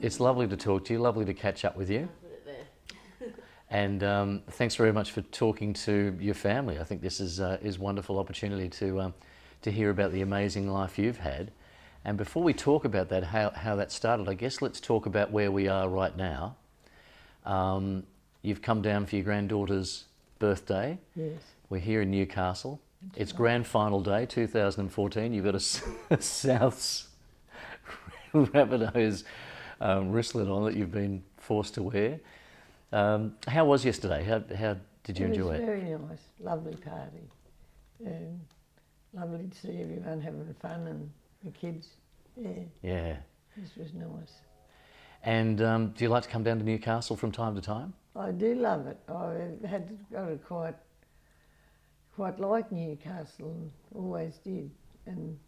It's lovely to talk to you, lovely to catch up with you. Put it there. And thanks very much for talking to your family. I think this is a wonderful opportunity to hear about the amazing life you've had. And before we talk about that, how that started, I guess let's talk about where we are right now. You've come down for your granddaughter's birthday. Yes. We're here in Newcastle. It's grand final day, 2014. You've got a Souths Rabbitohs wristlet on that you've been forced to wear. How was yesterday? How did you enjoy it? It was very nice, lovely party. Lovely to see everyone having fun and the kids. Yeah. Yeah. This was nice. And do you like to come down to Newcastle from time to time? I do love it. I got a quite like Newcastle and always did, and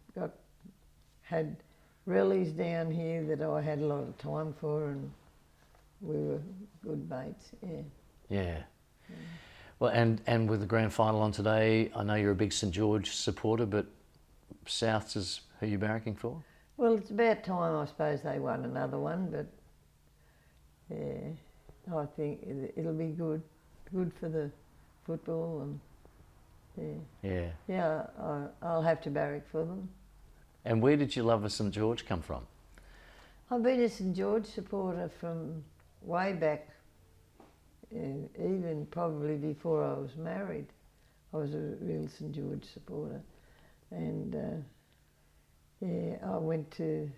had rallies down here that I had a lot of time for, and we were good mates. Yeah. Yeah. Well, and with the grand final on today, I know you're a big St George supporter, but Souths is who you're barracking for? Well, it's about time, I suppose, they won another one, but yeah, I think it'll be good for the football, and yeah, I'll have to barrack for them. And where did your love of St George come from? I've been a St George supporter from way back, even probably before I was married. I was a real St George supporter, and yeah, I went to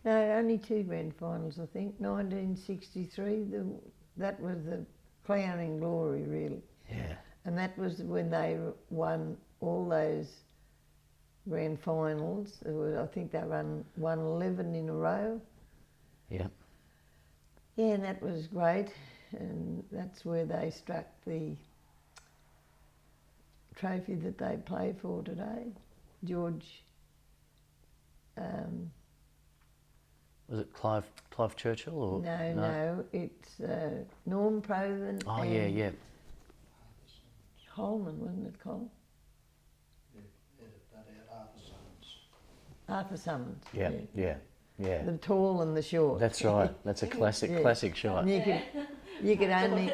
only two grand finals, I think. 1963, that was the crowning glory, really. Yeah. And that was when they won all those grand finals. I think they won 11 in a row. Yeah. Yeah, and that was great. And that's where they struck the trophy that they play for today. George. Was it Clive Churchill or No, it's Norm Proven. Oh and yeah. Holman, wasn't it, Cole? Arthur Summons. Yeah. The tall and the short. That's right. That's a classic shot. And you could only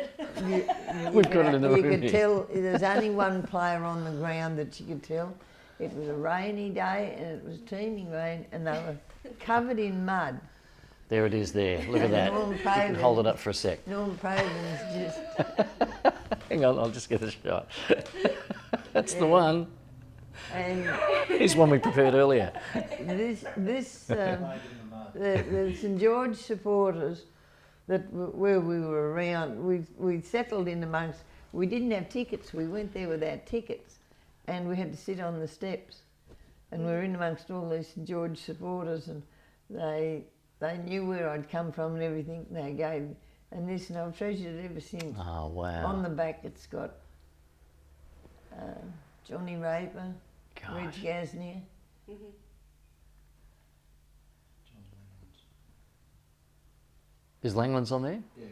We've got it in the room you could here. tell there's only one player on the ground that you could tell. It was a rainy day and it was teeming rain, and they were covered in mud. There it is there. Look at that. Norm You can Proven. hold it up for a sec. Norm Proven's just Hang on, I'll just get a shot. That's the one. and Here's one we prepared earlier. the St George supporters where we were around, we settled in amongst. We didn't have tickets. We went there without tickets, and we had to sit on the steps, and we were in amongst all these St George supporters, and they knew where I'd come from and everything. And they gave, and this, and I've treasured it ever since. Oh wow. On the back, it's got Johnny Raper, Reg Gasnier. Is Langlands on there? Yeah,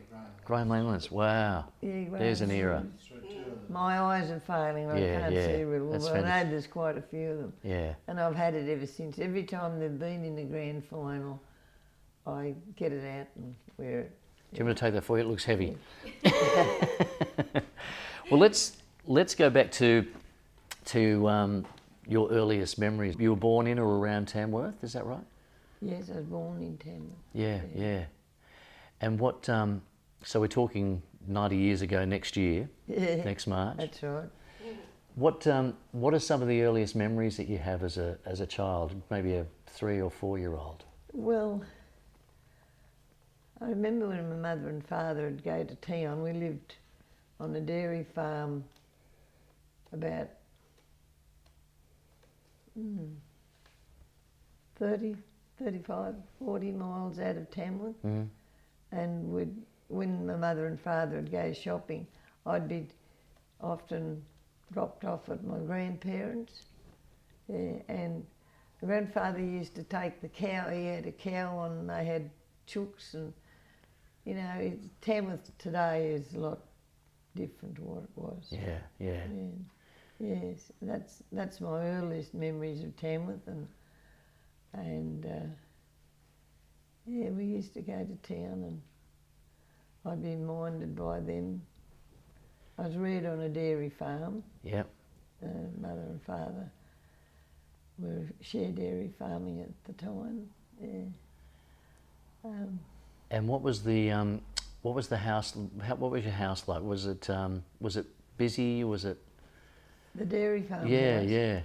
Graham Langlands. Wow. Yeah, There's an era. My eyes are failing. I Yeah, can't yeah. see real well. That's But I know fantastic. there's quite a few of them. Yeah. And I've had it ever since. Every time they've been in the grand final, I get it out and wear it. Do you want me to take that for you? It looks heavy. Well, let's go back to your earliest memories. You were born in or around Tamworth, is that right? Yes, I was born in Tamworth. Yeah. And what? So we're talking 90 years ago next year, Yeah, next March. that's right. What are some of the earliest memories that you have as a child, maybe a 3 or 4 year old? Well, I remember when my mother and father would go to town. We lived on a dairy farm about 30, 35, 40 miles out of Tamworth. Mm. And when my mother and father would go shopping, I'd be often dropped off at my grandparents'. Yeah, and my grandfather used to take the cow. He had a cow on, and they had chooks, and Tamworth today is a lot different to what it was. Yeah. Yes, that's my earliest memories of Tamworth, and yeah, we used to go to town, and I'd be minded by them. I was reared on a dairy farm. Yep. Mother and father were share dairy farming at the time. Yeah. And what was the house? What was your house like? Was it busy? Was it? The dairy farm. Yeah, house. yeah.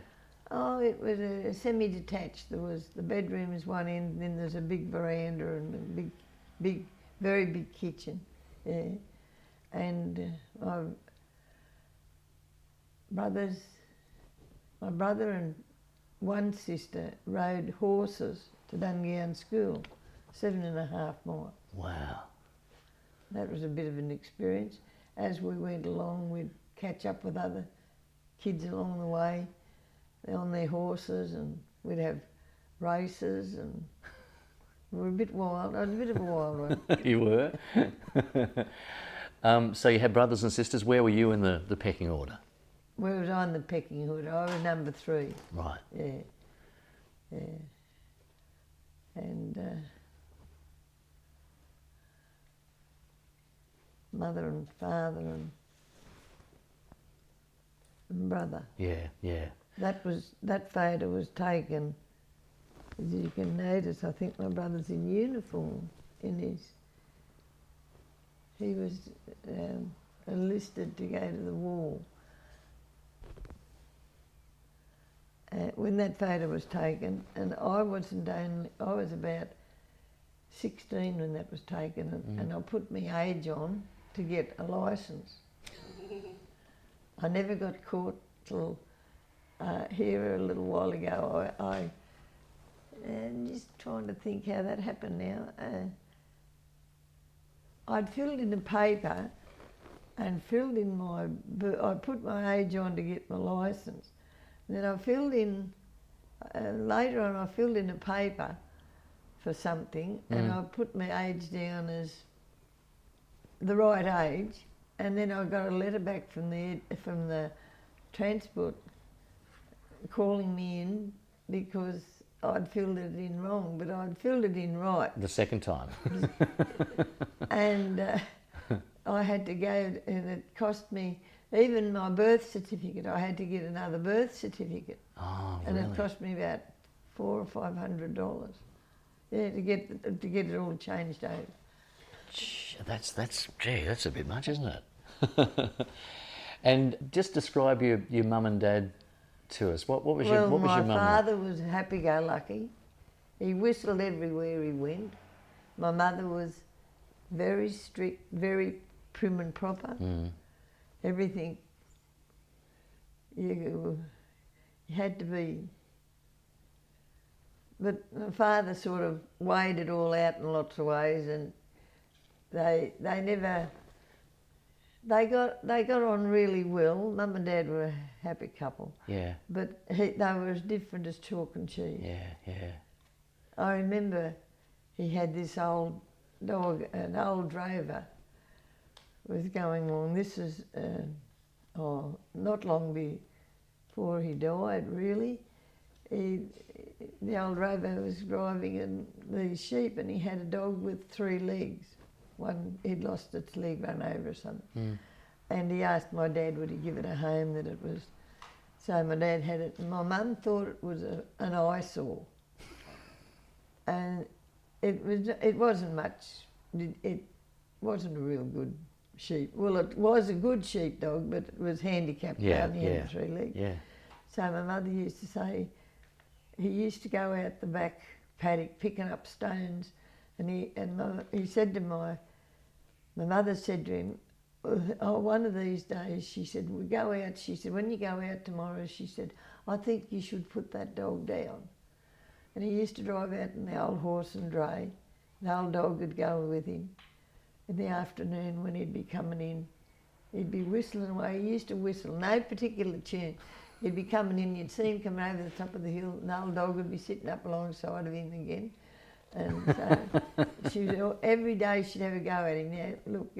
Oh, it was a semi-detached. There was the bedroom is one end, and then there's a big veranda and a big, very big kitchen. Yeah. And my brother and one sister rode horses to Dungown School, 7.5 miles. Wow. That was a bit of an experience. As we went along, we'd catch up with other kids along the way on their horses, and we'd have races, and we were a bit wild. I was a bit of a wild one. You were? So you had brothers and sisters. Where were you in the pecking order? Where was I in the pecking order? I was number 3. Right. Yeah. Yeah. And mother and father and brother. Yeah, yeah. That photo was taken, as you can notice, I think my brother's in uniform he was enlisted to go to the war. When that photo was taken, and I was about 16 when that was taken, and I put my age on to get a licence. I never got caught till here a little while ago. I'm just trying to think how that happened now. I'd filled in a paper and filled in I put my age on to get my licence. Then I filled in, later on I filled in a paper for something, and I put my age down as the right age, and then I got a letter back from the transport calling me in because I'd filled it in wrong, but I'd filled it in right. The second time. And I had to go, and it cost me, even my birth certificate, I had to get another birth certificate. Oh, and really? It cost me about $400 or $500. Yeah, to get it all changed over. That's a bit much, isn't it? And just describe your mum and dad to us. What was your mum? My father was happy-go-lucky. He whistled everywhere he went. My mother was very strict, very prim and proper. Everything you had to be. But my father sort of weighed it all out in lots of ways, and they got on really well. Mum and Dad were a happy couple. Yeah. But they were as different as chalk and cheese. Yeah, yeah. I remember he had this old dog, an old drover, was going along. This is not long before he died, really. The old drover was driving these sheep, and he had a dog with 3 legs. One, he'd lost its leg, run over or something. And he asked my dad would he give it a home, that it was. So my dad had it, and my mum thought it was an eyesore. And it wasn't much, it wasn't a real good sheep. Well, it was a good sheepdog, but it was handicapped. Yeah, Only had 3 legs. Yeah. So my mother used to say, he used to go out the back paddock picking up stones, and he said to my mother said to him, oh, one of these days, she said, we go out, she said, when you go out tomorrow, she said, I think you should put that dog down. And he used to drive out in the old horse and dray. The old dog would go with him. In the afternoon when he'd be coming in, he'd be whistling away. He used to whistle, no particular tune. He'd be coming in, you'd see him coming over the top of the hill, and the old dog would be sitting up alongside of him again. And so every day she'd have a go at him. Now, look,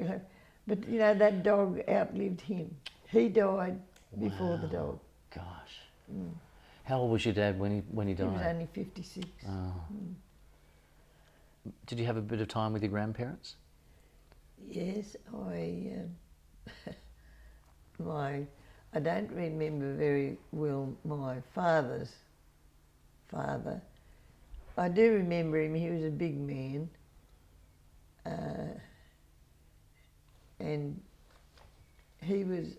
but that dog outlived him. He died before the Wow. dog. Gosh. How old was your dad when he He was died? only 56. Oh. Did you have a bit of time with your grandparents? Yes, I don't remember very well my father's father. I do remember him. He was a big man, and he was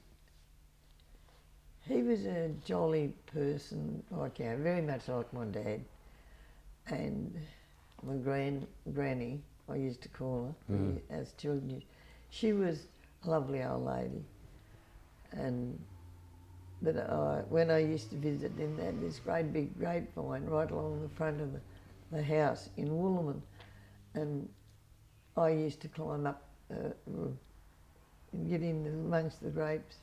a jolly person, very much like my dad, and my granny, I used to call her as children. She was a lovely old lady, and when I used to visit them, they had this great big grapevine right along the front of the house in Wooloman, and I used to climb up and get in amongst the grapes,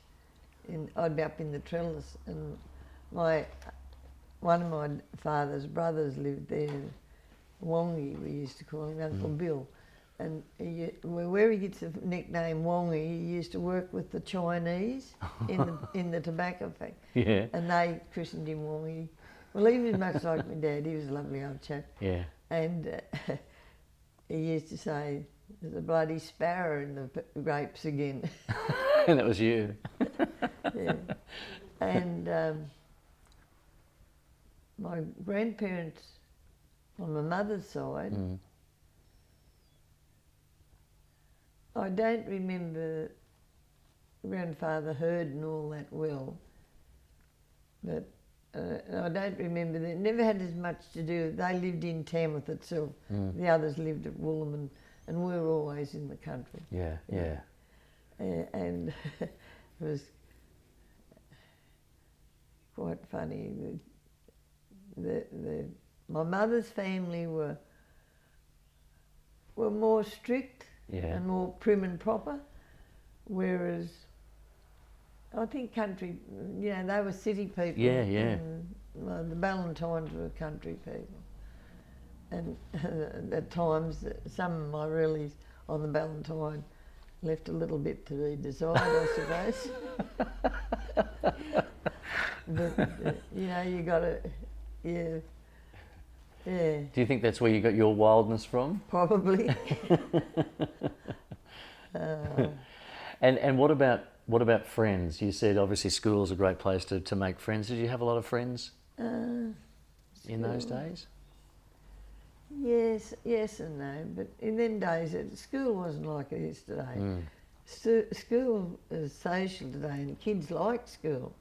and I'd be up in the trellis, and one of my father's brothers lived there, Wongi, we used to call him, Uncle Bill. And where he gets the nickname Wongi, he used to work with the Chinese in the tobacco factory. Yeah. And they christened him Wongi. Well, he was much like my dad. He was a lovely old chap. Yeah. And he used to say, "There's a bloody sparrow in the grapes again." And that was you. Yeah. And my grandparents on my mother's side, I don't remember grandfather Hurd and all that well, but I don't remember. They never had as much to do. They lived in Tamworth itself. The others lived at Wooloman, and we were always in the country. Yeah, yeah. And it was quite funny. My mother's family were more strict and more prim and proper, whereas I think country, they were city people. Yeah, yeah. And the Ballantines were country people. And at times, some of my reallys on the Ballantine left a little bit to be desired, I suppose. But, you got to, yeah. Yeah. Do you think that's where you got your wildness from? Probably. And what about friends? You said obviously school is a great place to make friends. Did you have a lot of friends in those days? Yes and no. But in them days, school wasn't like it is today. School is social today, and kids like school.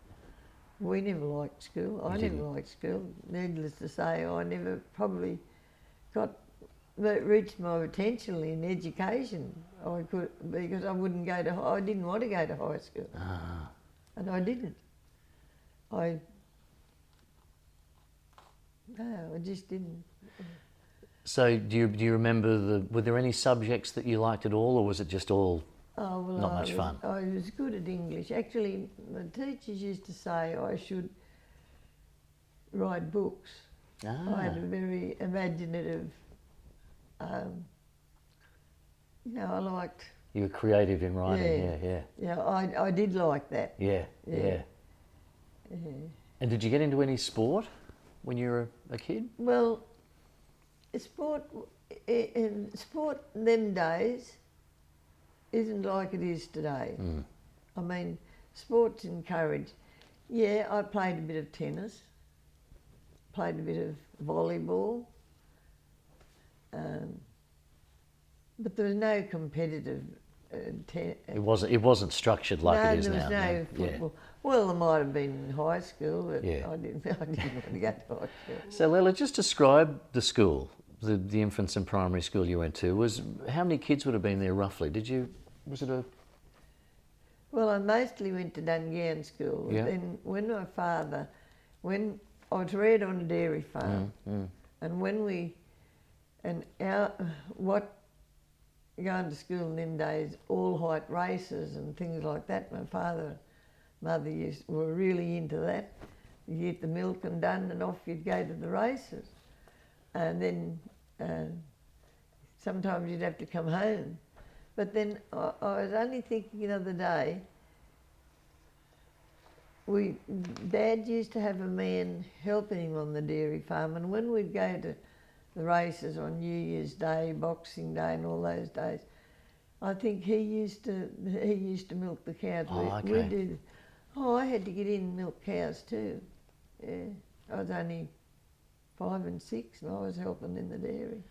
We never liked school. I never liked school. Needless to say, I never probably reached my potential in education. Because I wouldn't go to. I didn't want to go to high school, and I didn't. I just didn't. So do you remember were there any subjects that you liked at all, or was it just all not much fun? I was good at English. Actually, the teachers used to say I should write books. I had a very imaginative, I liked... You were creative in writing, yeah. Yeah, I did like that. Yeah. And did you get into any sport when you were a kid? Well, sport in them days isn't like it is today. I mean, sport's encouraged. Yeah, I played a bit of tennis, played a bit of volleyball, but there was no competitive. It wasn't structured like it is now. No, there was no football. Yeah. Well, there might have been in high school, but I didn't want to go to high school. So, Leila, just describe the school, the infants and primary school you went to. How many kids would have been there roughly? Was it a... Well, I mostly went to Dungowan School. Yeah. Then when I was reared on a dairy farm, and going to school in them days, all height races and things like that. My father and mother were really into that. You get the milk and done, and off you'd go to the races. And then sometimes you'd have to come home. But then I was only thinking the other day, Dad used to have a man helping him on the dairy farm, and when we'd go to the races on New Year's Day, Boxing Day, and all those days, I think he used to milk the cows. Oh, We okay. did. Oh, I had to get in and milk cows too. Yeah, I was only 5 and 6, and I was helping in the dairy.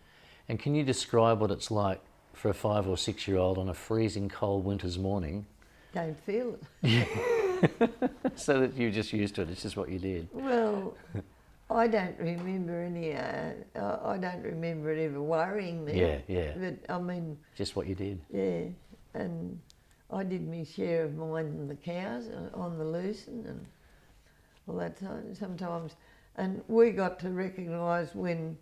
And can you describe what it's like for a 5 or 6-year-old on a freezing cold winter's morning? Don't feel it. So that you're just used to it. It's just what you did. Well, I don't remember any. I don't remember it ever worrying me. Yeah, yeah. But I mean, Just what you did. yeah, and I did my share of minding the cows on the lucerne and all that time sometimes. And we got to recognise when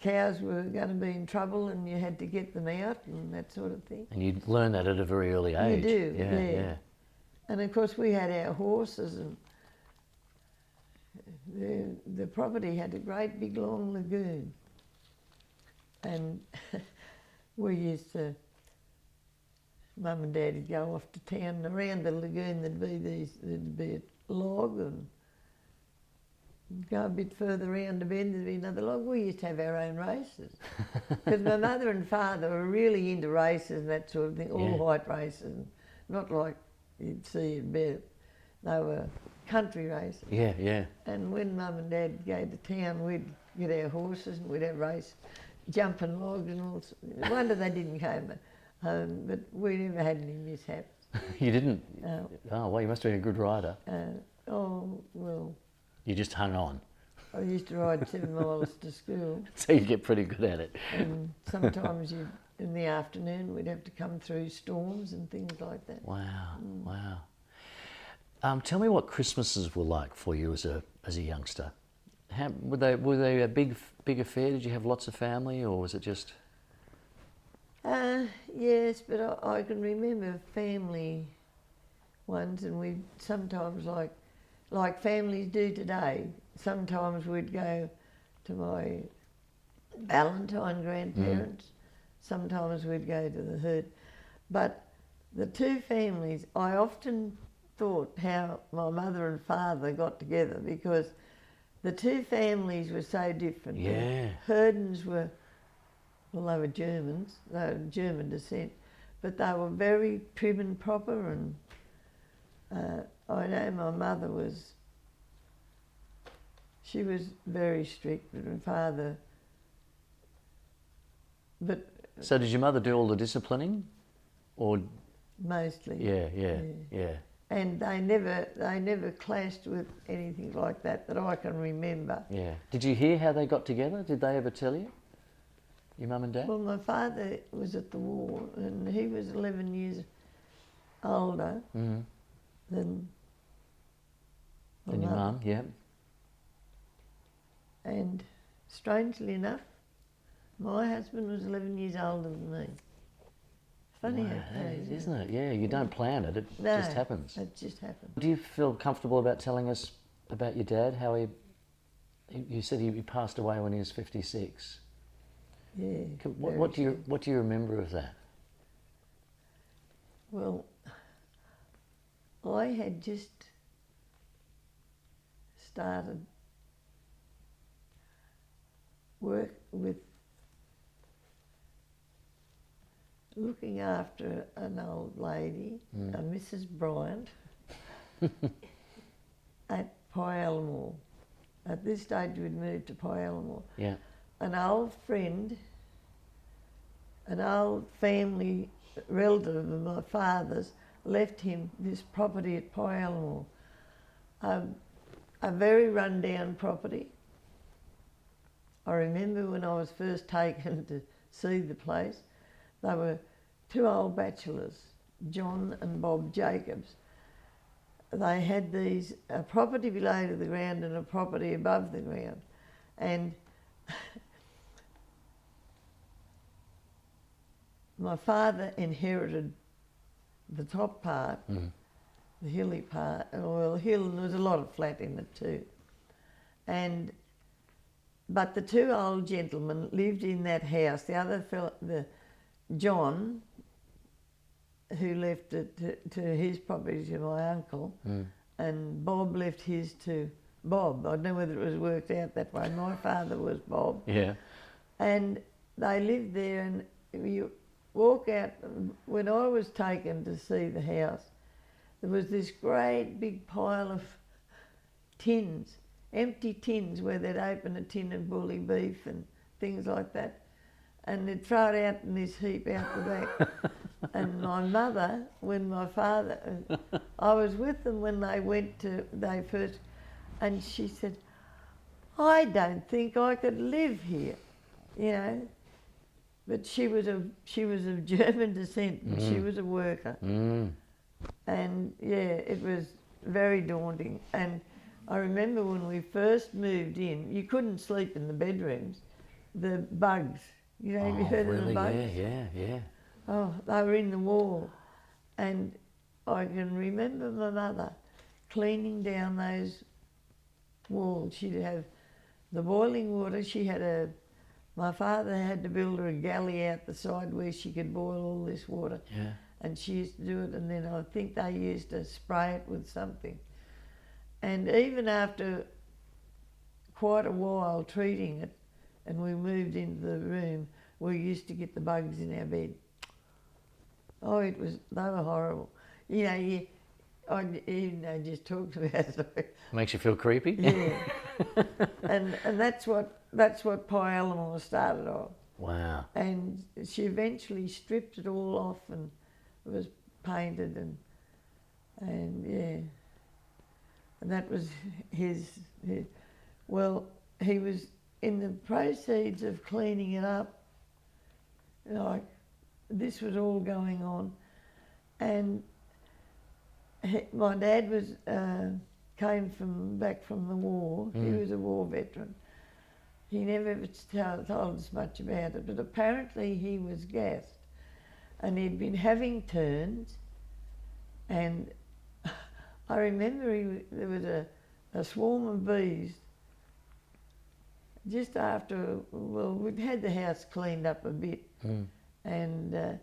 cows were going to be in trouble and you had to get them out and that sort of thing. And you learn that at a very early age. You do, Yeah, yeah. yeah. And of course we had our horses, and the property had a great big long lagoon. And we used to, Mum and Dad would go off to town, and around the lagoon there'd be a log, and go a bit further round the bend, there'd be another log. We used to have our own races. Because my mother and father were really into races and that sort of thing, all white races, not like you'd see at Beth. They were country races. Yeah, yeah. And when Mum and Dad go to town, we'd get our horses and we'd have race, jumping logs and all. No wonder they didn't come home, but we never had any mishaps. You didn't? Oh, well, you must have been a good rider. Oh, well, You just hung on. I used to ride 7 miles to school, So you get pretty good at it. and sometimes in the afternoon we'd have to come through storms and things like that. Wow, wow. Tell me what Christmases were like for you as a youngster. Were they a big affair? Did you have lots of family, or was it just? Yes, but I can remember family ones, and we sometimes like families do today. Sometimes we'd go to my Valentine grandparents. Sometimes we'd go to the herd. But the two families, I often thought how my mother and father got together, because the two families were so different. Yeah. The Herdens were, well, they were Germans, they were German descent, but they were very prim and proper, and I know my mother was, she was very strict, but my father, but... So did your mother do all the disciplining, or? Mostly. Yeah. And they never clashed with anything like that I can remember. Yeah. Did you hear how they got together? Did they ever tell you? Your mum and dad? Well, my father was at the war, and he was 11 years older than And your mum, yeah. And strangely enough, my husband was 11 years older than me. Funny how it goes, Isn't it? Yeah, you don't plan it, it just happens. It just happened. Do you feel comfortable about telling us about your dad, how you said he passed away when he was 56. Yeah. What do you remember of that? Well, I had just started work with looking after an old lady, a Mrs. Bryant, at Pyallamore. At this stage we'd moved to Pyallamore. Yeah. An old friend, an old family relative of my father's, left him this property at Pyallamore. A very run-down property. I remember when I was first taken to see the place, they were two old bachelors, John and Bob Jacobs. They had a property below to the ground and a property above the ground. And my father inherited the top part, the hilly part, well, hill, and there was a lot of flat in it too. But the two old gentlemen lived in that house. The other fellow, John, who left it to his property to my uncle, and Bob left his to Bob. I don't know whether it was worked out that way. My father was Bob. Yeah. And they lived there, and you walk out. When I was taken to see the house, there was this great big pile of tins, empty tins, where they'd open a tin of bully beef and things like that, and they'd throw it out in this heap out the back. And my mother, when my father, I was with them when they first, and she said, I don't think I could live here, you know. But she was of German descent, and she was a worker. And yeah, it was very daunting. And I remember when we first moved in, you couldn't sleep in the bedrooms. The bugs, you know, have you heard of the bugs? Yeah. Oh, they were in the wall. And I can remember my mother cleaning down those walls. She'd have the boiling water. My father had to build her a galley out the side where she could boil all this water. Yeah. And she used to do it, and then I think they used to spray it with something. And even after quite a while treating it, and we moved into the room, we used to get the bugs in our bed. Oh, they were horrible. You know, I just talked about it. Makes you feel creepy? Yeah. and that's what Pi Eleanor started off. Wow. And she eventually stripped it all off, and it was painted, and yeah. And that was his. Well, he was in the proceeds of cleaning it up, like this was all going on, and my dad came back from the war. He was a war veteran. He never told us much about it, but apparently he was gassed, and he'd been having turns, and I remember there was a swarm of bees just after, well, we'd had the house cleaned up a bit, and there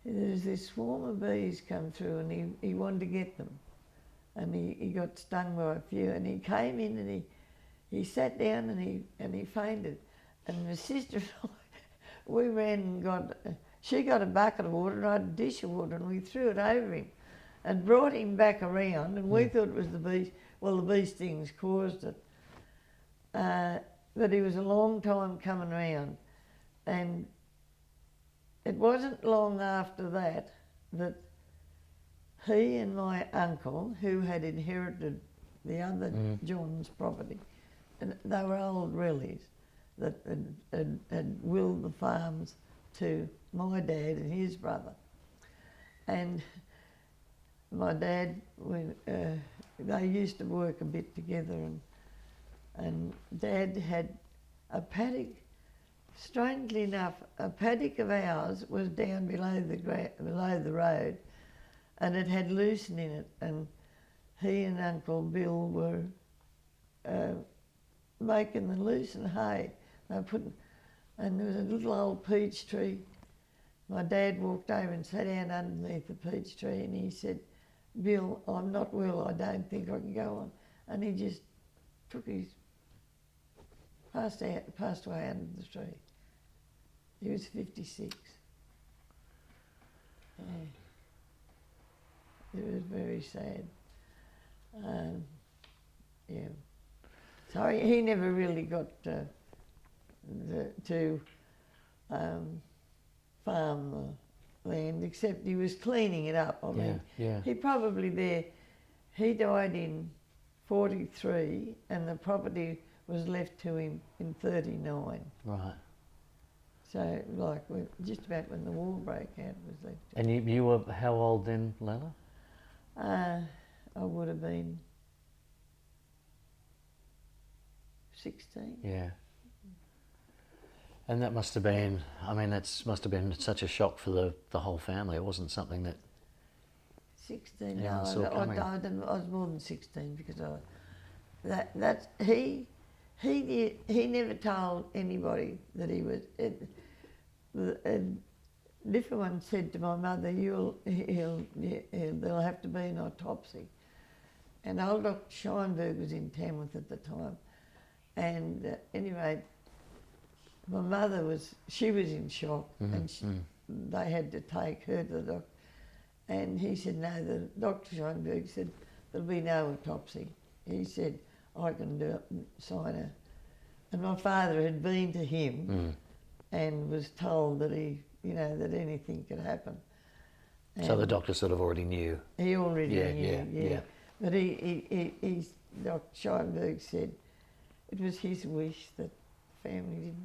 was this swarm of bees come through, and he wanted to get them, and he got stung by a few, and he came in and he sat down and he fainted, and my sister and I, we ran and she got a bucket of water and I had a dish of water, and we threw it over him and brought him back around, and we thought it was the bee. Well, the bee stings caused it. But he was a long time coming around, and it wasn't long after that he and my uncle, who had inherited the other John's property, and they were old relatives that had willed the farms to my dad and his brother. And my dad, they used to work a bit together, and Dad had a paddock. Strangely enough, a paddock of ours was down below the road, and it had lucerne in it, and he and Uncle Bill were making the lucerne hay. And there was a little old peach tree. My dad walked over and sat down underneath the peach tree, and he said, "Bill, I'm not well, I don't think I can go on." And he just passed away under the tree. He was 56. Yeah. It was very sad. Yeah. So he never really got to farm the land, except he was cleaning it up. I mean, he probably he died in 43, and the property was left to him in 39. Right. So, like, just about when the war broke out, it was left. And you were how old then, Leila? I would have been 16. Yeah. And that must have been, must have been such a shock for the whole family. It wasn't something that 16. anyone No, saw coming. I was more than 16 because he never told anybody that he was. A different one said to my mother, "There'll have to be an autopsy," And old Dr. Scheinberg was in Tamworth at the time. And anyway, my mother she was in shock, and they had to take her to the doctor. And he said, no, Dr. Scheinberg said, there'll be no autopsy. He said, I can do it and sign her. And my father had been to him and was told that that anything could happen. And so the doctor sort of already knew. He already knew, yeah. But Dr. Scheinberg said it was his wish that the family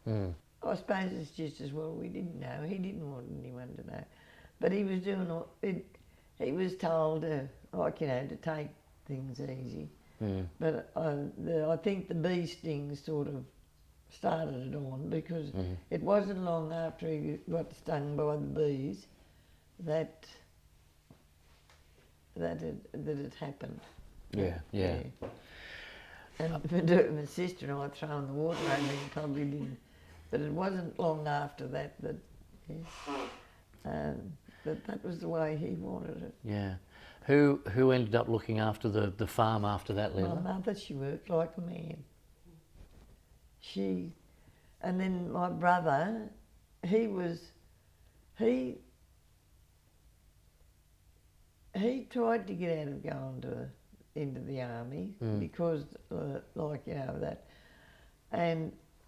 didn't. I suppose it's just as well we didn't know. He didn't want anyone to know. But he was doing all it. He was told, to take things easy. But I think the bee sting sort of started it on, because it wasn't long after he got stung by the bees that it happened. Yeah. And my sister and I thrown the water over him, probably didn't. But it wasn't long after that that was the way he wanted it. Yeah. Who ended up looking after the farm after that, Leila? My mother, she worked like a man. And then my brother, he tried to get out of going into the army because, that.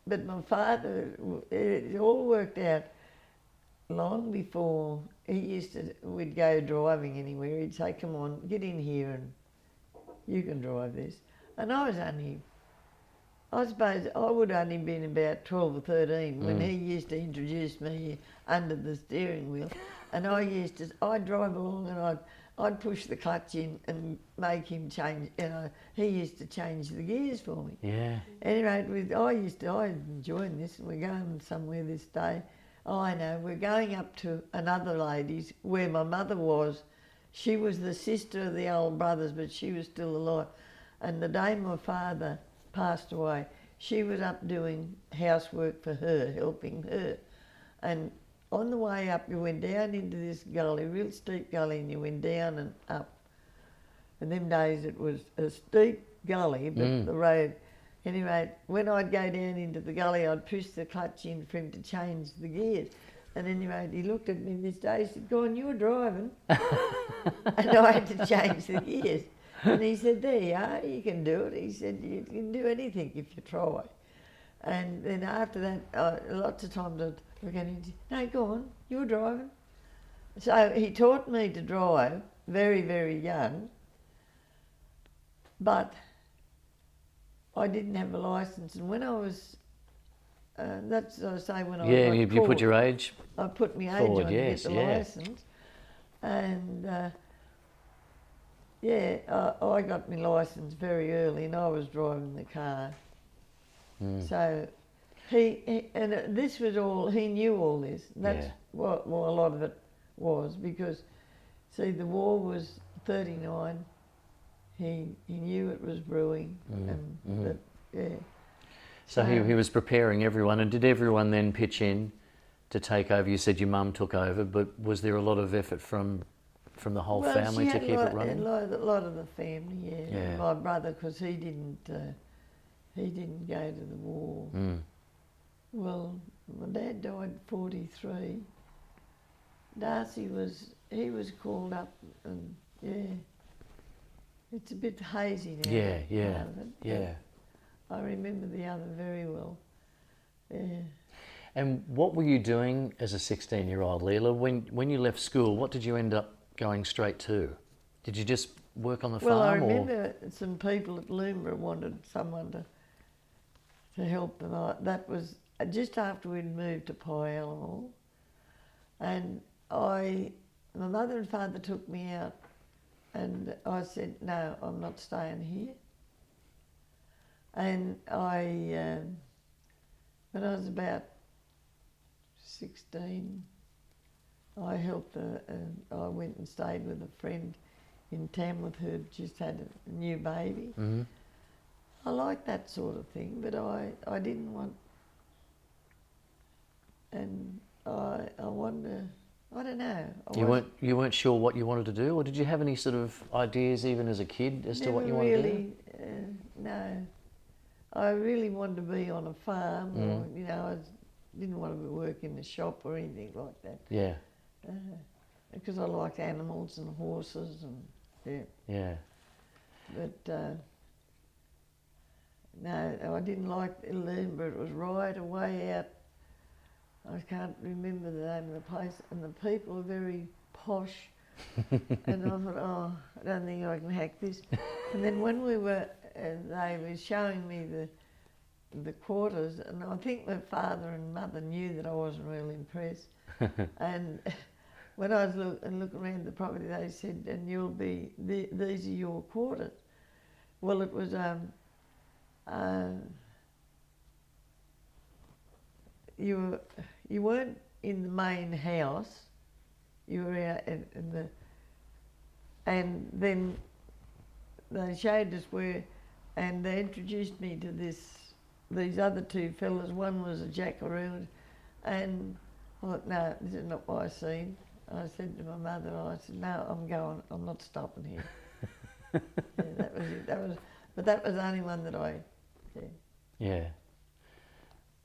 But my father, it all worked out long before we'd go driving anywhere. He'd say, come on, get in here and you can drive this. And I suppose I would only been about 12 or 13 when he used to introduce me under the steering wheel. And I'd drive along and I'd push the clutch in and make him change. He used to change the gears for me. Yeah. Anyway, I enjoyed this, and we're going somewhere this day. Oh, I know, we're going up to another lady's where my mother was. She was the sister of the old brothers, but she was still alive. And the day my father passed away, she was up doing housework for her, helping her. And on the way up, you went down into this gully, real steep gully, and you went down and up. In them days it was a steep gully, but the road. Anyway, when I'd go down into the gully, I'd push the clutch in for him to change the gears. And anyway, he looked at me this day, he said, go on, you're driving. And I had to change the gears. And he said, there you are, you can do it. He said, you can do anything if you try. And then after that, lots of times I'd look at him and say, no, go on, you're driving. So he taught me to drive very, very young, but I didn't have a licence. And when I was, that's what I say, when I got you put your age I put my age forward, on to get the licence. And I got my licence very early, and I was driving the car. So this was all, he knew all this. That's what a lot of it was, because, see, the war was 39. He knew it was brewing, So he was preparing everyone, and did everyone then pitch in to take over? You said your mum took over, but was there a lot of effort from the whole family to keep it running? A lot of the family, yeah. My brother, because he didn't go to the war. Well, my dad died 43. Darcy was called up, and it's a bit hazy now. Yeah. I remember the other very well. Yeah. And what were you doing as a 16-year-old, Leila? When you left school, what did you end up going straight to? Did you just work on the farm? Well, I remember some people at Loombra wanted someone to help them. That was just after we'd moved to Pyalamo, and my mother and father took me out, and I said, no, I'm not staying here. And when I was about 16, I helped I went and stayed with a friend in Tamworth who'd just had a new baby. I liked that sort of thing, but I didn't want, and I I don't know. You weren't sure what you wanted to do, or did you have any sort of ideas even as a kid as to what you wanted to do? No. I really wanted to be on a farm, or didn't want to work in the shop or anything like that. Yeah. Because I like animals and horses and Yeah. But no, I didn't like Edinburgh. It was right away out. I can't remember the name of the place, and the people were very posh. And I thought, oh, I don't think I can hack this. And then when we were, they were showing me the quarters, and I think my father and mother knew that I wasn't really impressed. And when I was look around the property, they said, and these are your quarters. Well, it was, you weren't in the main house, you were out in the, and then they showed us where, and they introduced me to these other two fellas. One was a jackaroo, and I thought, no, this is not my scene. I said to my mother, I said, no, I'm going, I'm not stopping here. That was it. But that was the only one that I. Yeah.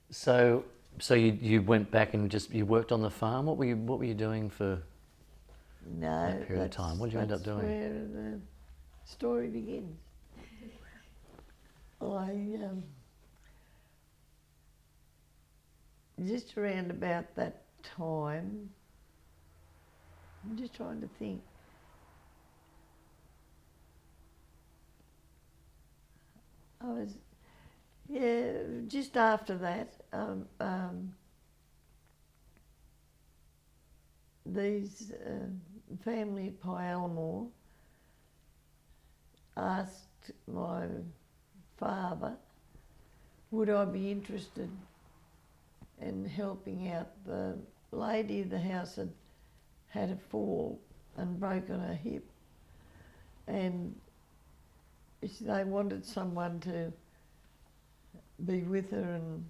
So you went back and you worked on the farm. What were you doing for that period of time? What did you end up doing? That's where the story begins. Just around about that time, I'm just trying to think. I was, just after that, these family at Pyalmore asked my father, would I be interested in helping out the lady of the house had a fall and broken her hip, and they wanted someone to be with her, and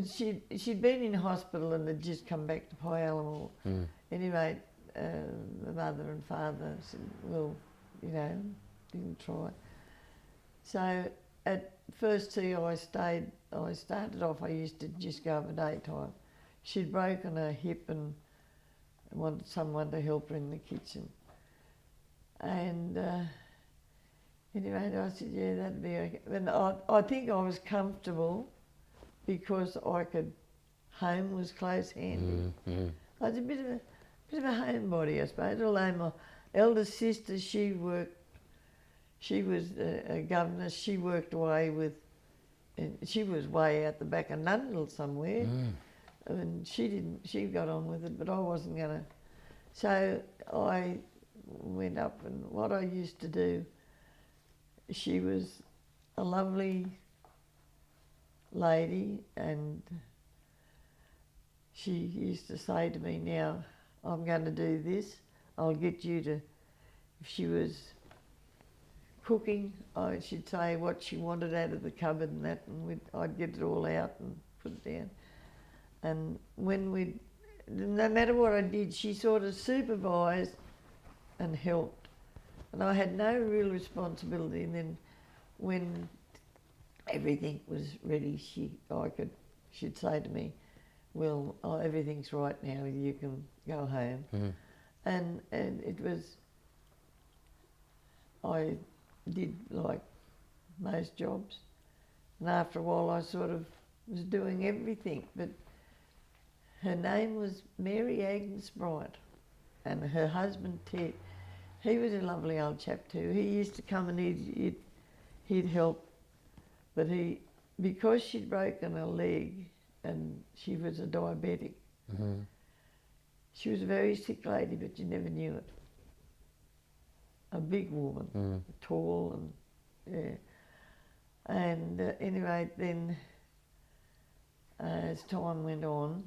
she'd been in hospital and had just come back to Pyalmore. Anyway, the mother and father said, well, didn't try. So at first tea I started off, I used to just go over daytime. She'd broken her hip and wanted someone to help her in the kitchen. And anyway, I said, yeah, that'd be okay. And I think I was comfortable because home was close handy. I was a bit of a homebody, I suppose. Although my eldest sister, she was a governess. She worked away she was way out the back of Nundle somewhere. And she got on with it, but I wasn't gonna. So I went up, and what I used to do, she was a lovely lady, and she used to say to me, now I'm going to do this, I'll get you to, if she was cooking, she'd say what she wanted out of the cupboard and that, and I'd get it all out and put it down. And no matter what I did, she sort of supervised and helped. And I had no real responsibility. And then when everything was ready, she'd say to me, well, everything's right now, you can go home. And it was, I did like most jobs. And after a while I sort of was doing everything, but her name was Mary Agnes Bryant, and her husband Ted, he was a lovely old chap too. He used to come and he'd help, but because she'd broken her leg and she was a diabetic, she was a very sick lady, but you never knew it. A big woman, tall, and and anyway, then as time went on,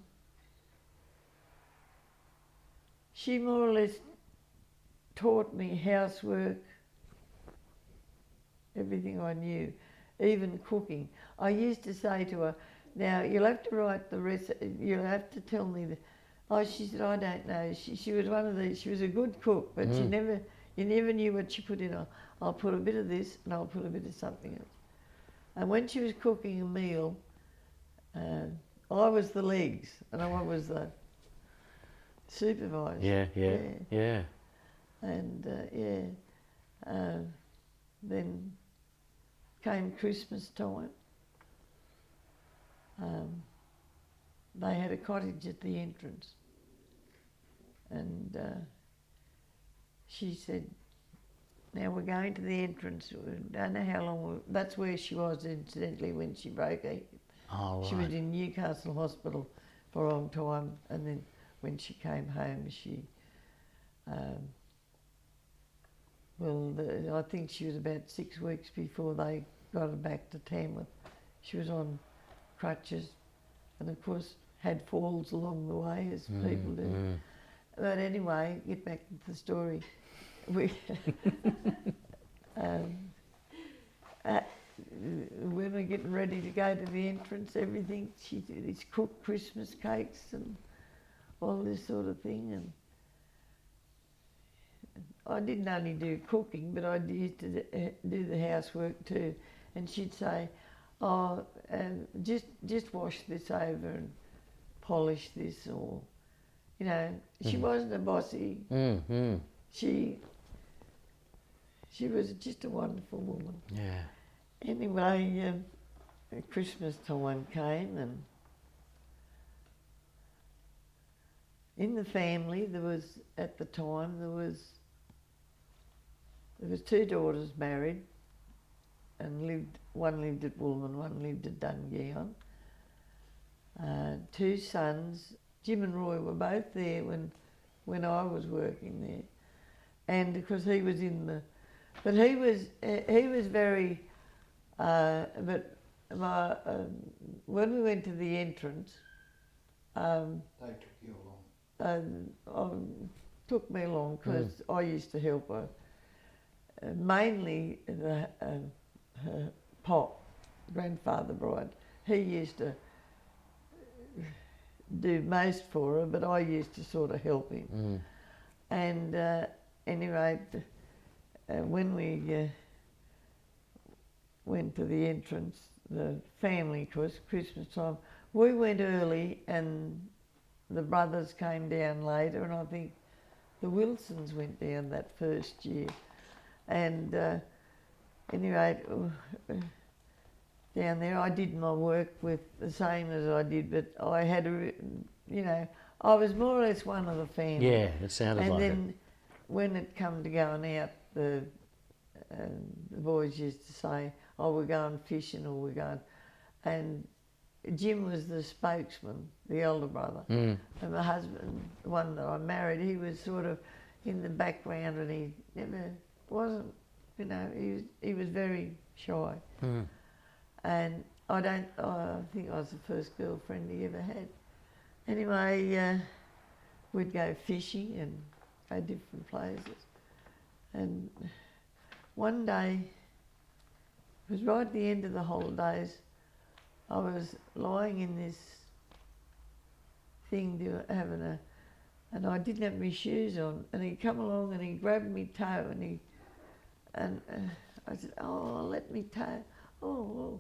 she more or less taught me housework, everything I knew, even cooking. I used to say to her, Now, you'll have to write the rest, you'll have to tell me the... Oh, she said, I don't know. She was one of these, she was a good cook, but you never knew what she put in. I'll put a bit of this and I'll put a bit of something else. And when she was cooking a meal, I was the legs and I was the supervisor. Yeah. And then came Christmas time. They had a cottage at the entrance, and she said, now we're going to the entrance. We don't know how long. That's where she was, incidentally, when she broke her hip. Oh, right. She was in Newcastle Hospital for a long time, and then when she came home, she, I think she was about 6 weeks before they got her back to Tamworth. She was on crutches, and of course had falls along the way, as people do. But anyway, get back to the story. We when we're getting ready to go to the entrance, everything, she did these cooked Christmas cakes and all this sort of thing. And I didn't only do cooking, but I used to do the housework too. And she'd say, oh, just wash this over and polish this, or, you know, she wasn't a bossy. She was just a wonderful woman. Yeah. Anyway, Christmas time came, and in the family there was, at the time, there was 2 daughters married, and one lived at Woolman, one lived at Dungeon. 2 sons, Jim and Roy were both there when I was working there, and because he was in the, but he was very, but my, when we went to the entrance, they took you along. Took me along because I used to help her. Mainly her pop, grandfather Bryant. He used to do most for her, but I used to sort of help him. And anyway, when we went to the entrance, the family, because Christmas time, we went early and the brothers came down later, and I think the Wilsons went down that first year. And anyway, down there I did my work with the same as I did, but I had I was more or less one of the family. Yeah, it sounded like it. And then when it come to going out, the boys used to say, oh, we're going fishing, or we're going, and Jim was the spokesman, the elder brother. And my husband, the one that I married, he was sort of in the background, and he never wasn't, he was very shy. And I think I was the first girlfriend he ever had. Anyway, we'd go fishing and go different places. And one day, it was right at the end of the holidays, I was lying in this thing and I didn't have my shoes on, and he come along and he grabbed me toe, and I said, oh, let me toe. Oh.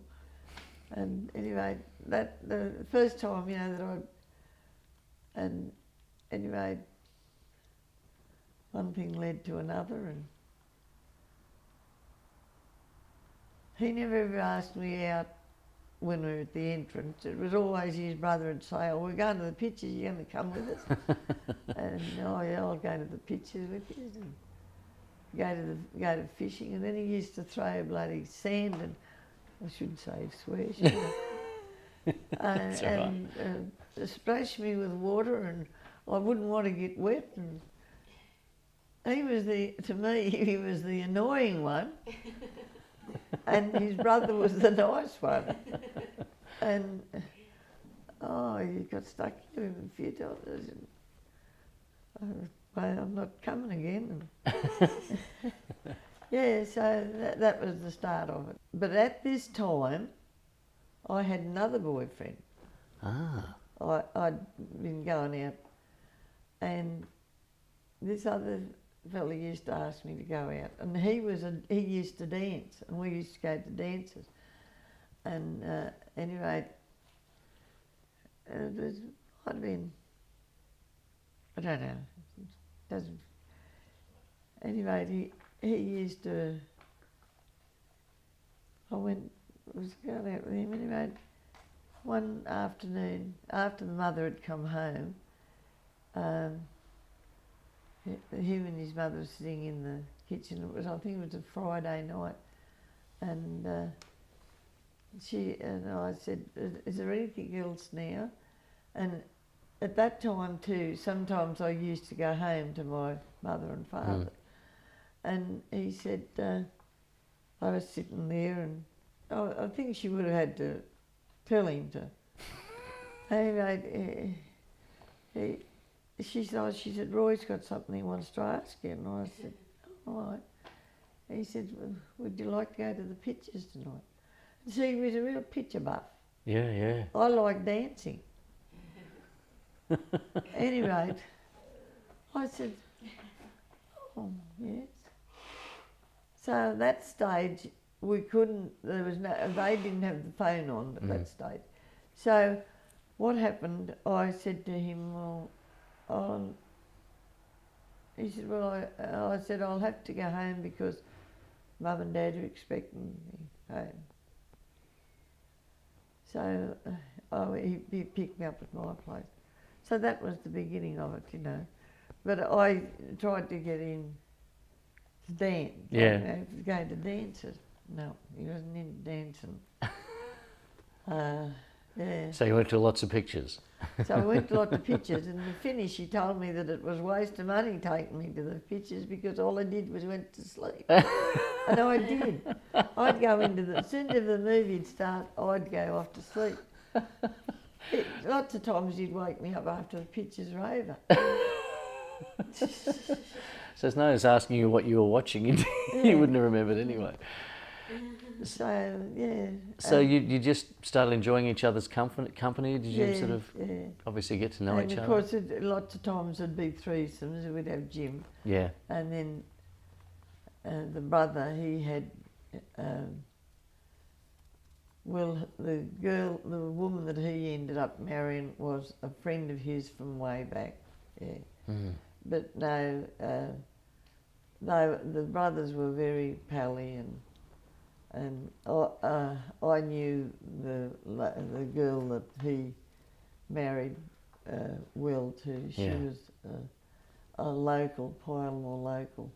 And anyway, that the first time, and anyway, one thing led to another, and he never ever asked me out when we were at the entrance. It was always his brother would say, oh, we're going to the pictures, you're going to come with us? And oh yeah, I'll go to the pictures with you, and go to fishing. And then he used to throw bloody sand, and I shouldn't say swear, should I? and splash me with water, and I wouldn't want to get wet. And he was to me, he was the annoying one. And his brother was the nice one. And, he got stuck into him a few times. And, I'm not coming again. Yeah, so that was the start of it. But at this time, I had another boyfriend. Ah. I'd been going out, and this other fella used to ask me to go out, and he used to dance, and we used to go to dances. And anyway, it might have been, I don't know, it doesn't. Anyway, he used to. I was going out with him anyway. One afternoon, after the mother had come home, him and his mother were sitting in the kitchen. I think it was a Friday night, and I said, "Is there anything else now?" And at that time too, sometimes I used to go home to my mother and father, and he said, I was sitting there, and I think she would have had to tell him to. Anyway, she said, "Roy's got something he wants to ask you." And I said, "All right." He said, "Well, would you like to go to the pictures tonight?" And see, he was a real picture buff. Yeah, yeah. I like dancing. Anyway, I said, "Oh, yes." So at that stage, we couldn't, they didn't have the phone on at that stage. So what happened, I said to him, he said, "Well," I said, "I'll have to go home because Mum and Dad are expecting me home." So he picked me up at my place. So that was the beginning of it, you know. But I tried to get in to dance. Yeah. To go to dances. No, he wasn't into dancing. Yeah. So you went to lots of pictures. So I went to lots of pictures, and the finish, he told me that it was a waste of money taking me to the pictures because all I did was went to sleep. And I did. I'd go as soon as the movie'd start, I'd go off to sleep. Lots of times he'd wake me up after the pictures were over. So it's no use asking you what you were watching. You wouldn't have remembered anyway. So, yeah. So you just started enjoying each other's company? Did you sort of obviously get to know each other? And of course, lots of times it'd be threesomes. We'd have Jim. Yeah. And then the brother, he had, the woman that he ended up marrying was a friend of his from way back. Yeah. Mm. But no, the brothers were very pally, and I knew the girl that he married well too. She was a local, Pylemore local.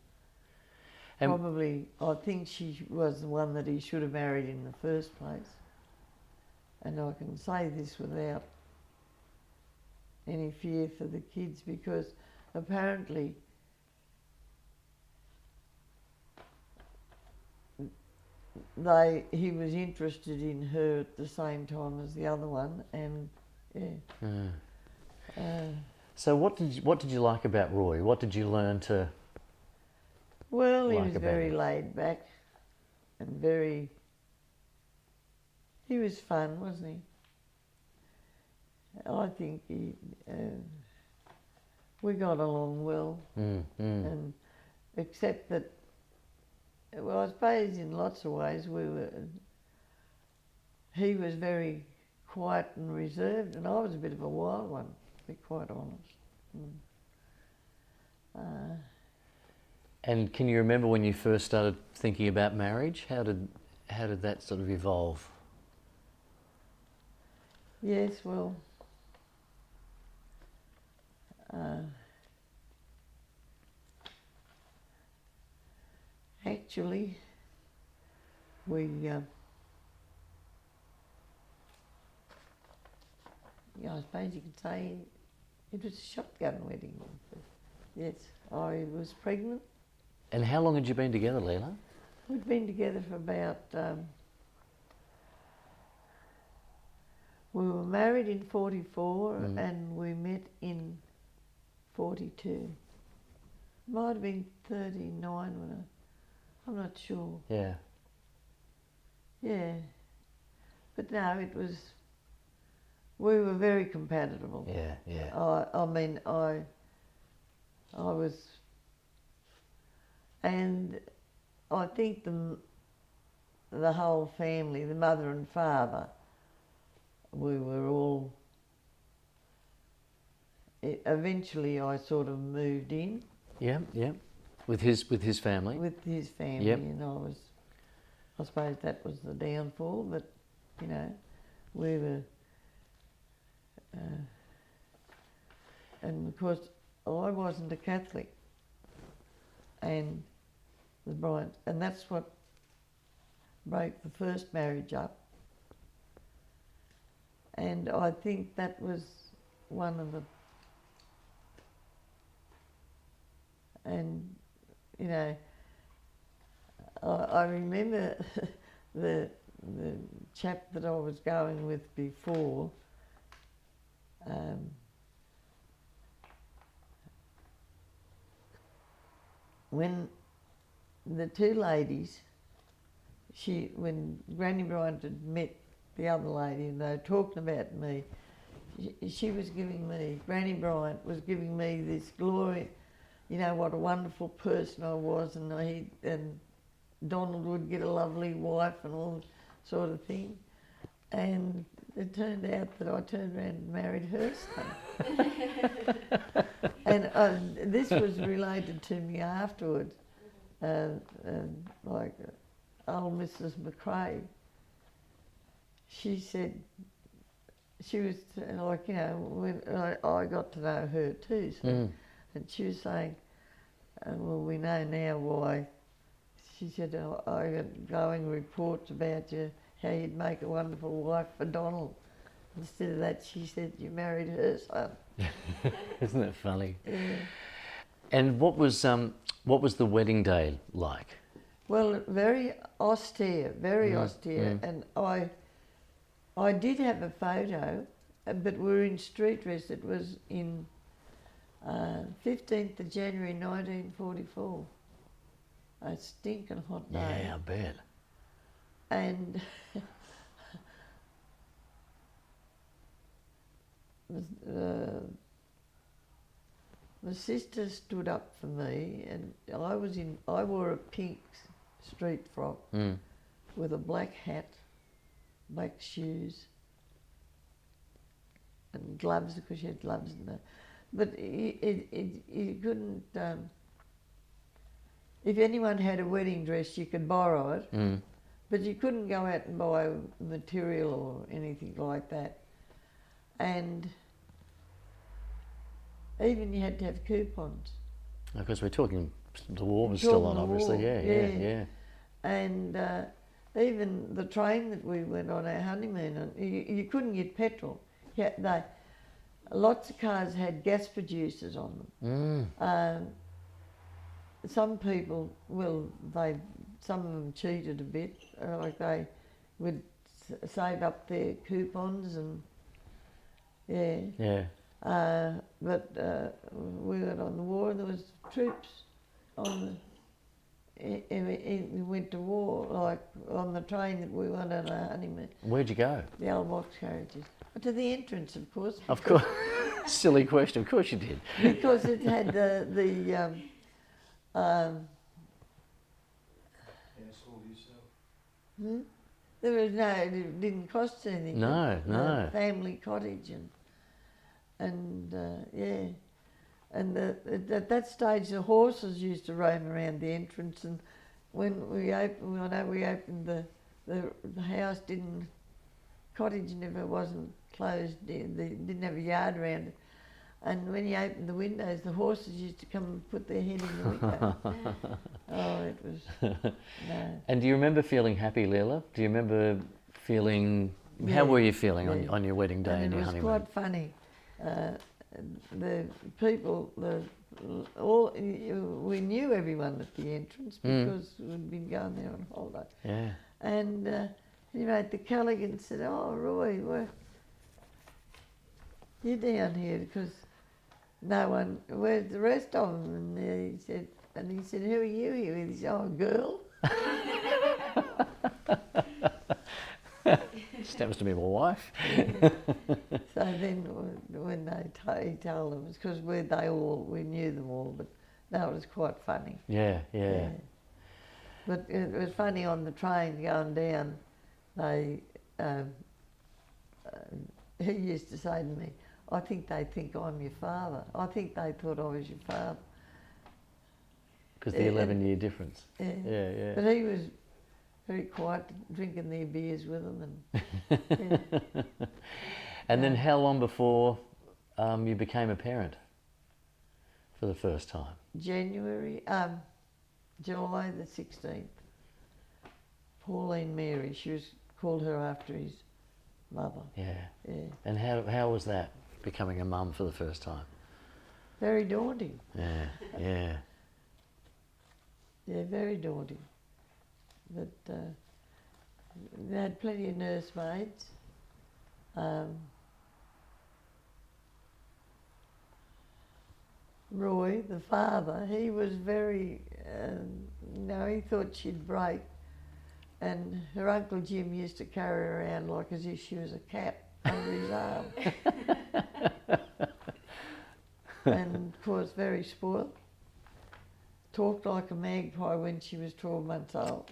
Probably, I think she was the one that he should have married in the first place. And I can say this without any fear for the kids because apparently he was interested in her at the same time as the other one, and So what did you like about Roy? What did you learn to? Well, he like was about very him? laid back and very. He was fun, wasn't he? I think we got along well, and except that, well, I suppose in lots of ways he was very quiet and reserved, and I was a bit of a wild one, to be quite honest. And can you remember when you first started thinking about marriage? How did that sort of evolve? Yes, well, actually, I suppose you could say it was a shotgun wedding. Yes, I was pregnant. And how long had you been together, Leila? We'd been together for about. We were married in 44 and we met in 42. Might have been 39 when I'm not sure. Yeah. Yeah. But no, we were very compatible. Yeah, yeah. I mean, I was, and I think the whole family, the mother and father, we were all. Eventually, I sort of moved in. Yeah, yeah. With his family. With his family, Yep. and I suppose that was the downfall. But you know, we were, and of course, I wasn't a Catholic, and the Bryant, and that's what broke the first marriage up. And I think that was one of the, and you know, I remember the chap that I was going with before. When the two ladies, when Granny Bryant had met the other lady and they were talking about me, she was giving me, Granny Bryant was giving me this glory, you know, what a wonderful person I was, and Donald would get a lovely wife and all sort of thing. And it turned out that I turned around and married her son. And this was related to me afterwards, like old Mrs. McRae. She said, she was like, you know, when I got to know her too, so, and she was saying, well, we know now why. She said, I got glowing reports about you, how you'd make a wonderful wife for Donald. Instead of that, she said, you married her son. Isn't that funny? Yeah. And what was the wedding day like? Well, very austere, and I did have a photo, but we were in street dress. It was in 15th of January 1944. A stinking hot day. Yeah, I bet. And the sister stood up for me, and I wore a pink street frock with a black hat, black shoes, and gloves, because she had gloves in there. But you couldn't. If anyone had a wedding dress, you could borrow it, but you couldn't go out and buy material or anything like that. And even you had to have coupons. Because we're talking, the war was still on, obviously. Yeah. And even the train that we went on our honeymoon on, you couldn't get petrol. Lots of cars had gas producers on them. Some people, some of them cheated a bit. Like they would save up their coupons and but we went on the war, and there was troops on we went to war, like on the train that we went on our honeymoon. Where'd you go? The old box carriages. To the entrance, of course. Of course. Silly question. Of course you did. Because it had there was it didn't cost anything. No. Family cottage and and at that stage the horses used to roam around the entrance, and when we opened the house cottage wasn't closed. They didn't have a yard around it. And when you opened the windows, the horses used to come and put their head in the window. Oh, it was, no. And do you remember feeling happy, Leila? Do you remember feeling, how were you feeling on your wedding day and your honeymoon? It was quite funny. The people, we knew everyone at the entrance because we'd been going there on holiday. Yeah. And anyway, the Callaghan said, "Oh, Roy, you're down here because no one. Where's the rest of them?" And he said, "Who are you here with?" He said, "Oh, a girl." Just happens to be my wife. So then when he told them, it's because we knew them all, but that was quite funny. Yeah, yeah. But it was funny on the train going down, he used to say to me, I think they think I'm your father. I think they thought I was your father. Because the 11-year difference. Yeah. Yeah, yeah. But he was very quiet, drinking their beers with them. And, And then how long before you became a parent for the first time? July the 16th. Pauline Mary, she was called her after his mother. Yeah. Yeah. And how was that, becoming a mum for the first time? Very daunting. Yeah, yeah. Yeah, very daunting. But they had plenty of nursemaids. Roy, the father, he was very, he thought she'd break. And her Uncle Jim used to carry her around like as if she was a cat under his arm. And of course, very spoiled. Talked like a magpie when she was 12 months old.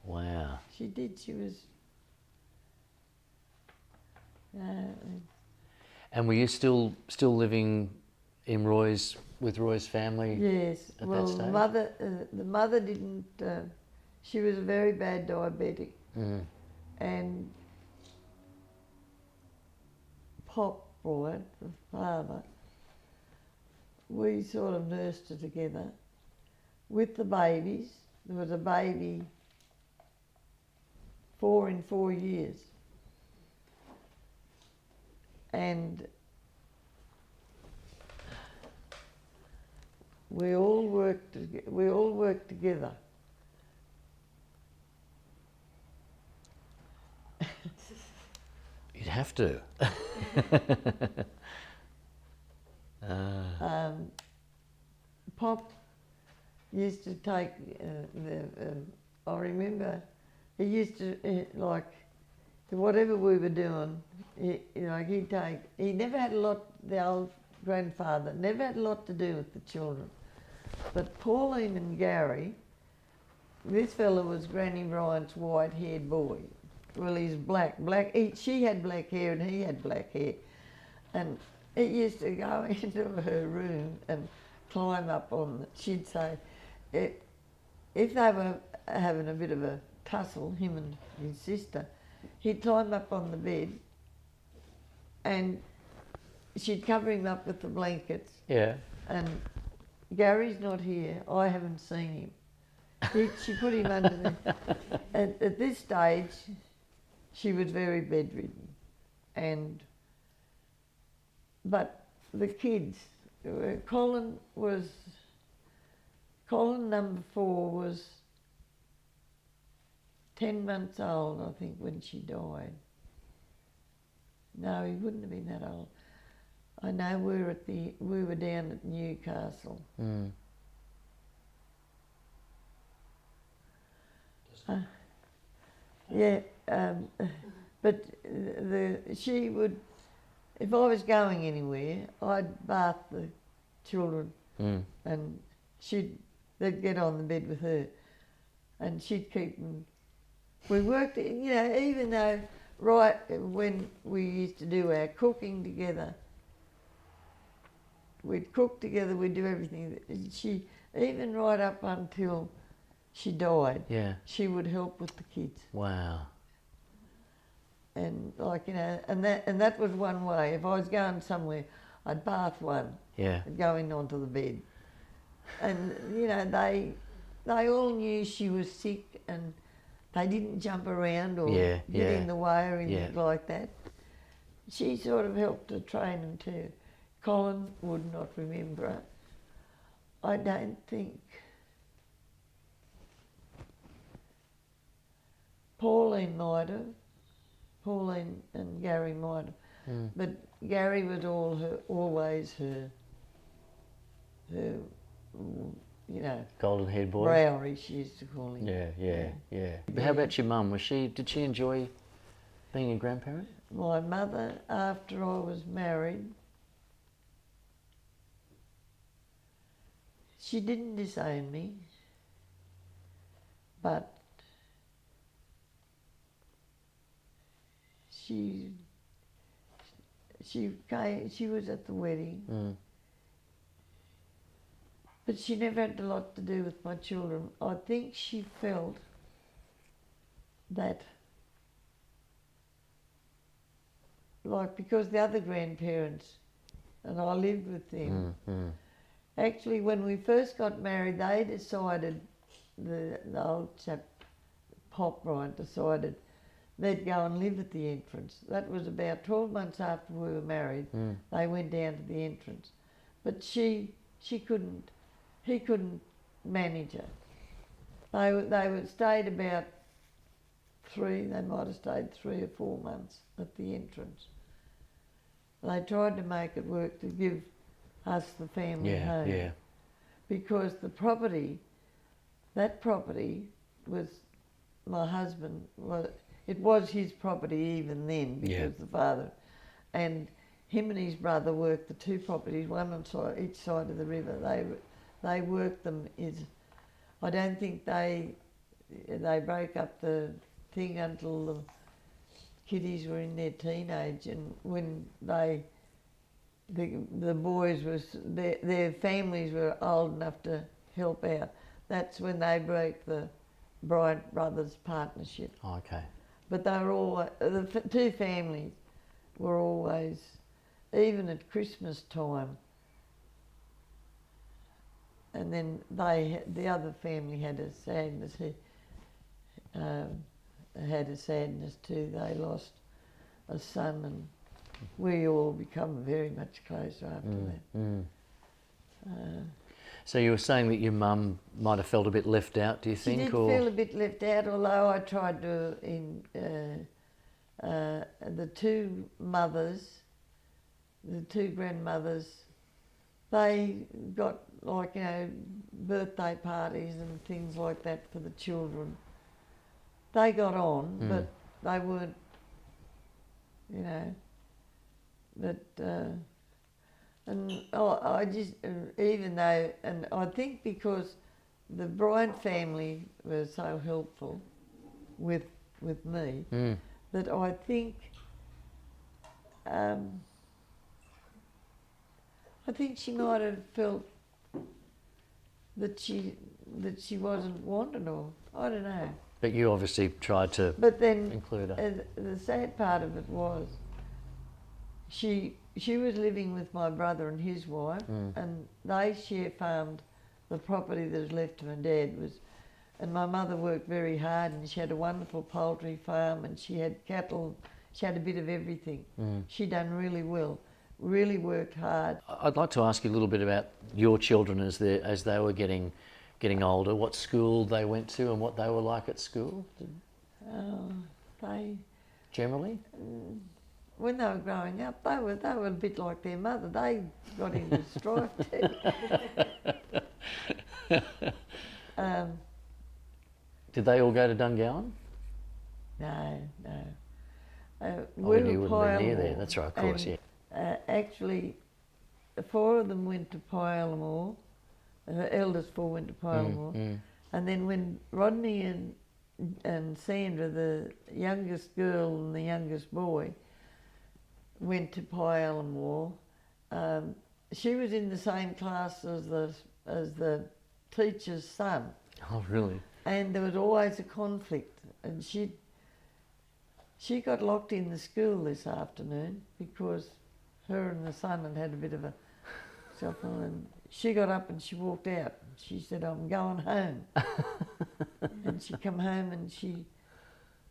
Wow. She did, she was... And were you still living in with Roy's family? Yes. At Well, that stage? the mother didn't... she was a very bad diabetic. Mm. And Pop Roy, the father, we sort of nursed her together. With the babies, there was a baby 4 in 4 years. And we all worked together. You'd have to. Pop used to take I remember he used to whatever we were doing, he never had a lot. The old grandfather never had a lot to do with the children, but Pauline and Gary, this fella was Granny Bryant's white-haired boy. Well, he's black. She had black hair and he had black hair, and he used to go into her room and climb up on. She'd say, if they were having a bit of a tussle, him and his sister, he'd climb up on the bed, and she'd cover him up with the blankets. Yeah. And Gary's not here. I haven't seen him. She put him under the... At this stage, she was very bedridden. But the kids, Colin number 4 was 10 months old, I think, when she died. No, he wouldn't have been that old. I know we were down at Newcastle. Mm. But she would, if I was going anywhere, I'd bath the children, and they'd get on the bed with her, and she'd keep them. We worked, even though right when we used to do our cooking together, we'd cook together, we'd do everything. She, even right up until she died, she would help with the kids. Wow. And and that was one way. If I was going somewhere, I'd bath one. Yeah. And go in onto the bed. And they all knew she was sick, and they didn't jump around or get in the way or anything like that. She sort of helped to train them too. Colin would not remember her. I don't think. Pauline might have. Pauline and Gary might have. But Gary was always her, golden-haired boy. Browrie, she used to call him. Yeah. How about your mum? Did she enjoy being a grandparent? My mother, after I was married, she didn't disown me, but she was at the wedding, but she never had a lot to do with my children. I think she felt that, like, because the other grandparents, and I lived with them, actually when we first got married, they decided, the old chap, Pop Bryant, decided they'd go and live at the entrance. That was about 12 months after we were married. They went down to the entrance. But he couldn't manage it. They stayed about they might have stayed 3 or 4 months at the entrance. They tried to make it work to give us the family home. Yeah. Because the property, that property was my husband, it was his property even then, because the father, and him and his brother worked the 2 properties, one on each side of the river. They worked them. I don't think they broke up the thing until the kiddies were in their teenage, and when the boys their families were old enough to help out. That's when they broke the Bryant brothers partnership. Oh, okay. But they were all, the 2 families were always, even at Christmas time, and then the other family had a sadness, too. They lost a son, and we all become very much closer after that. So you were saying that your mum might have felt a bit left out, do you think? She did feel a bit left out, although I tried to, the 2 mothers, the 2 grandmothers, they got, like, birthday parties and things like that for the children. They got on, but they weren't, but... And I just, even though, and I think because the Bryant family were so helpful with me, that I think she might have felt that she wasn't wanted, or I don't know. But you obviously tried to include her. The sad part of it was she was living with my brother and his wife, and they share farmed the property that was left to my dad. And my mother worked very hard, and she had a wonderful poultry farm, and she had cattle. She had a bit of everything. She done really well, really worked hard. I'd like to ask you a little bit about your children as they were getting older. What school they went to and what they were like at school. They generally. When they were growing up, they were a bit like their mother. They got into strife too. Did they all go to Dungowan? No. We knew you wouldn't be near there. That's right, of course, yeah. Actually, 4 of them went to Pylamore. The eldest 4 went to Pylamore. And then when Rodney and Sandra, the youngest girl and the youngest boy, went to Pylamore, she was in the same class as the teacher's son. Oh, really? And there was always a conflict, and she got locked in the school this afternoon because her and the son had a bit of a scuffle, and she got up and she walked out. She said, "I'm going home." And she come home and she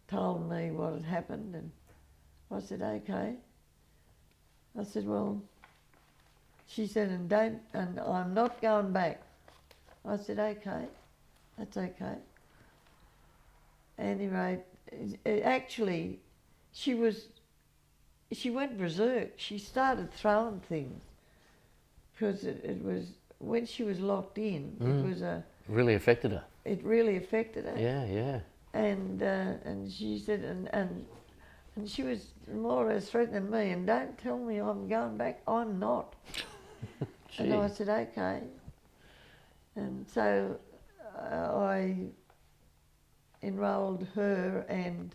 told me what had happened, and I said, "Okay." I said, "Well," she said, and I'm not going back." I said, "Okay, that's okay." Anyway, actually, she went berserk. She started throwing things because it was, when she was locked in, it was really affected her. It really affected her. Yeah. And she said, and And she was more or less threatening me, and don't tell me I'm going back, I'm not. And I said, okay. And so I enrolled her, and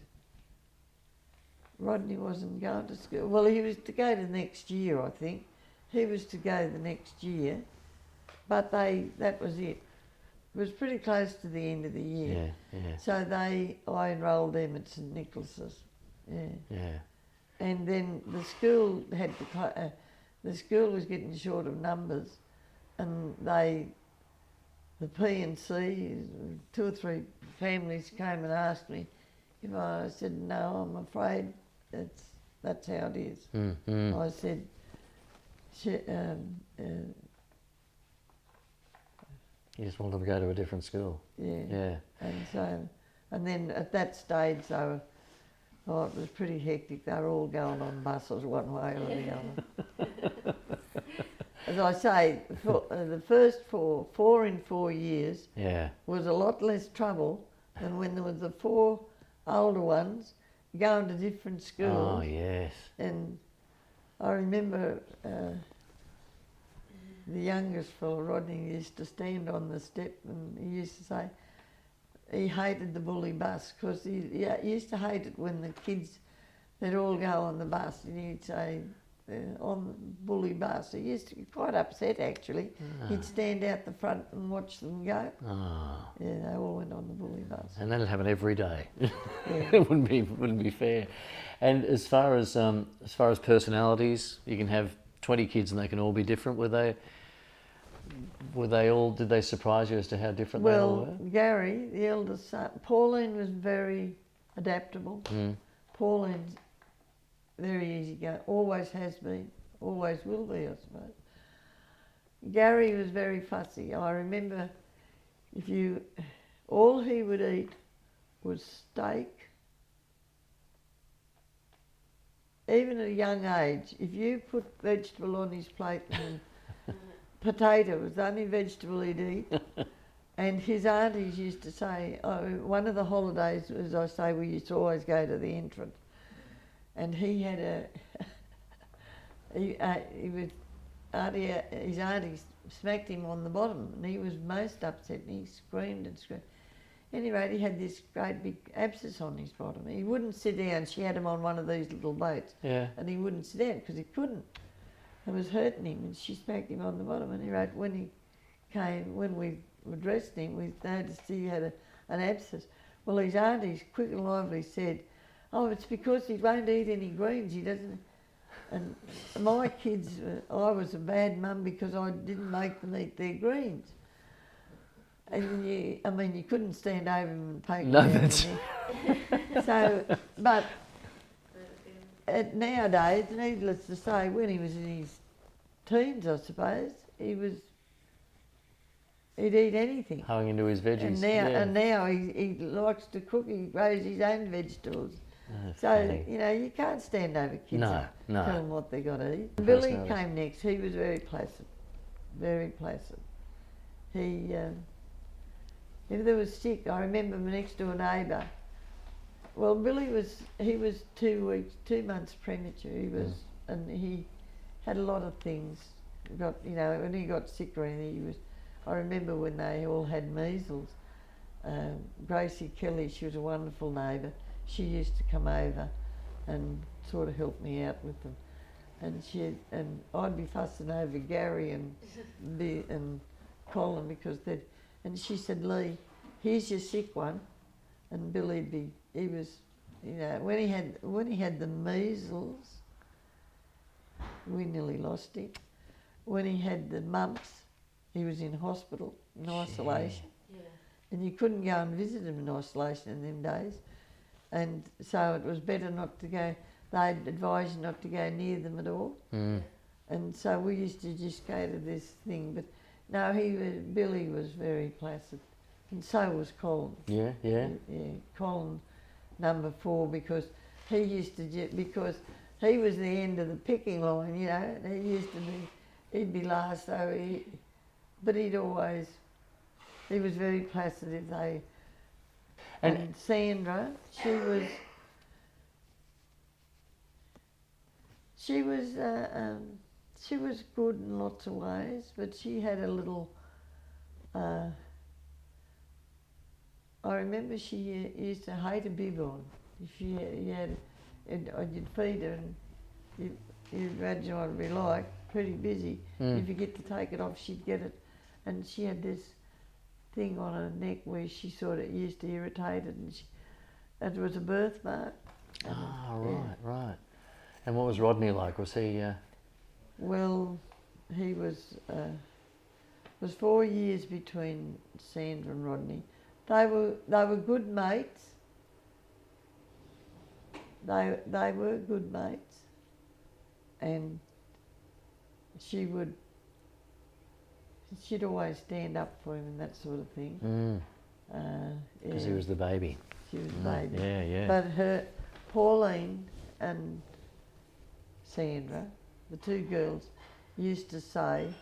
Rodney wasn't going to school. Well, he was to go the next year, I think. He was to go the next year, but that was it. It was pretty close to the end of the year. Yeah. So I enrolled them at St Nicholas's. Yeah. And then the school had to, the school was getting short of numbers, and the P&C, 2 or 3 families came and asked me if I said, no, I'm afraid that's how it is. Mm-hmm. I said, you just want them to go to a different school. Yeah. And then at that stage, it was pretty hectic. They were all going on buses one way or the other. As I say, the first 4 in 4 years was a lot less trouble than when there was the 4 older ones going to different schools. Oh, yes. And I remember the youngest fellow, Rodney, used to stand on the step, and he used to say he hated the bully bus, because he used to hate it when the kids, they'd all go on the bus, and he'd say, on the bully bus. He used to be quite upset, actually. He'd stand out the front and watch them go. Yeah, they all went on the bully bus. And that'd happen every day. Yeah. It wouldn't be fair. And as far as personalities, you can have 20 kids and they can all be different. Did they surprise you as to how different they all were? Well, Gary, the eldest son, Pauline was very adaptable. Pauline's very easygoing, always has been, always will be, I suppose. Gary was very fussy. I remember all he would eat was steak. Even at a young age, if you put vegetable on his plate, and potato was the only vegetable he'd eat. And his aunties used to say, one of the holidays, as I say, we used to always go to the entrance. And he had his auntie smacked him on the bottom, and he was most upset, and he screamed and screamed. Anyway, he had this great big abscess on his bottom. He wouldn't sit down. She had him on one of these little boats, and he wouldn't sit down because he couldn't. It was hurting him, and she smacked him on the bottom. And he wrote, when we dressed him, we noticed he had an abscess. Well, his aunties, quick and lively, said, oh, it's because he won't eat any greens. He doesn't. And my kids, I was a bad mum because I didn't make them eat their greens. And you couldn't stand over him and poke him. No, that's... So, but nowadays, needless to say, when he was in his teens, I suppose, he'd eat anything. Hung into his veggies. And now he likes to cook. He grows his own vegetables. So, funny. You can't stand over kids and No. tell them what they got to eat. Billy came next. He was very placid. Very placid. He, if there was sick, I remember my next door neighbour. Well, Billy was 2 months premature. He was, and he had a lot of things. When he got sick or anything, I remember when they all had measles. Gracie Kelly, she was a wonderful neighbour. She used to come over and sort of help me out with them. And I'd be fussing over Gary and Colin because and she said, Lee, here's your sick one. And Billy'd be, he was, when he had the measles, we nearly lost him. When he had the mumps, he was in hospital, in isolation. Yeah. And you couldn't go and visit him in isolation in them days. And so it was better not to go, they'd advise you not to go near them at all. And so we used to just go to this thing. But no, Billy was very placid. And so was Colin. Yeah, Colin, number 4, because he used to, because he was the end of the picking line, and he'd be last, so but he was very placid if they... And Sandra, She was good in lots of ways, but she had a little. I remember she used to hate a bib on. If you had, you'd feed her and you'd imagine what it'd be like, pretty busy. If you get to take it off, she'd get it. And she had this thing on her neck where she sort of used to irritate it, and it was a birthmark. Ah, right, right. And what was Rodney like? Was he... Well, he was 4 years between Sandra and Rodney. They were good mates. They were good mates, and she'd always stand up for him and that sort of thing. Because he was the baby. She was the baby. Yeah, yeah. But Pauline and Sandra, the two girls, used to say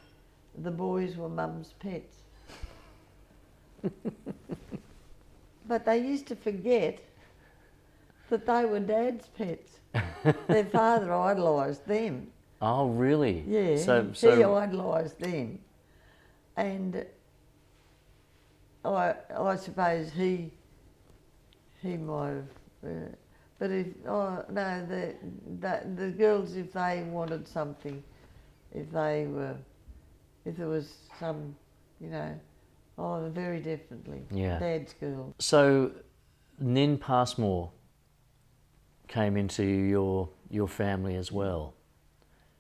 the boys were mum's pets. But they used to forget that they were dad's pets. Their father idolised them. Oh, really? Yeah, So he idolised them. And I suppose he might have... but if... Oh, no, the girls, if they wanted something, if there was some, you know... Oh, very definitely. Yeah. Dad's girl. So, Nin Passmore came into your family as well.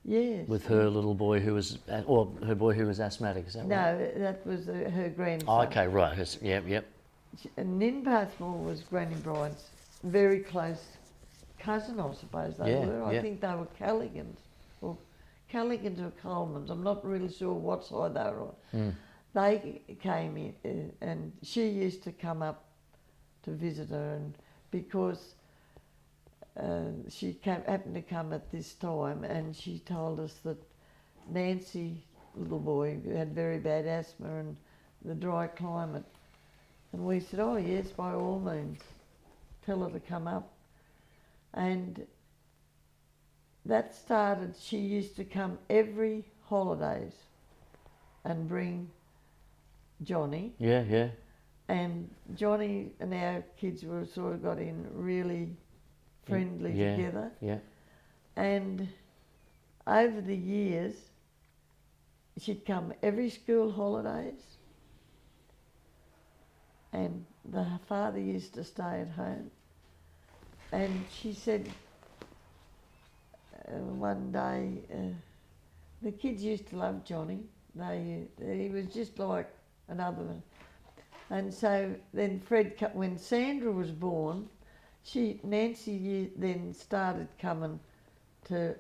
Yes. With her little boy who was, or her boy who was asthmatic, is that right? No, that was her grandson. Oh, okay, right. Yep. And Nin Passmore was Granny Bryant's very close cousin, I suppose they were. I think they were Calligans, or Colemans. I'm not really sure what side they were on. They came in, and she used to come up to visit her, and because she happened to come at this time, and she told us that Nancy, little boy, had very bad asthma and the dry climate. And we said, oh yes, by all means, tell her to come up. And that started, she used to come every holidays and bring Johnny. Yeah. And Johnny and our kids were sort of got in really friendly together. Yeah. And over the years, she'd come every school holidays, and the father used to stay at home. And she said one day, the kids used to love Johnny. He was just like another one. And so then when Sandra was born, Nancy then started coming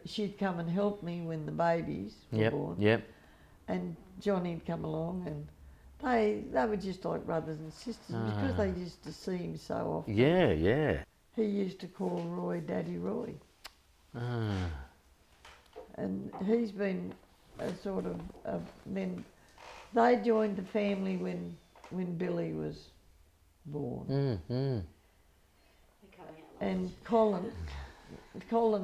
she'd come and help me when the babies were born. Yep. And Johnny'd come along, and they were just like brothers and sisters because they used to see him so often. Yeah. He used to call Roy Daddy Roy. And he's been a sort of... then they joined the family when Billy was born. And Colin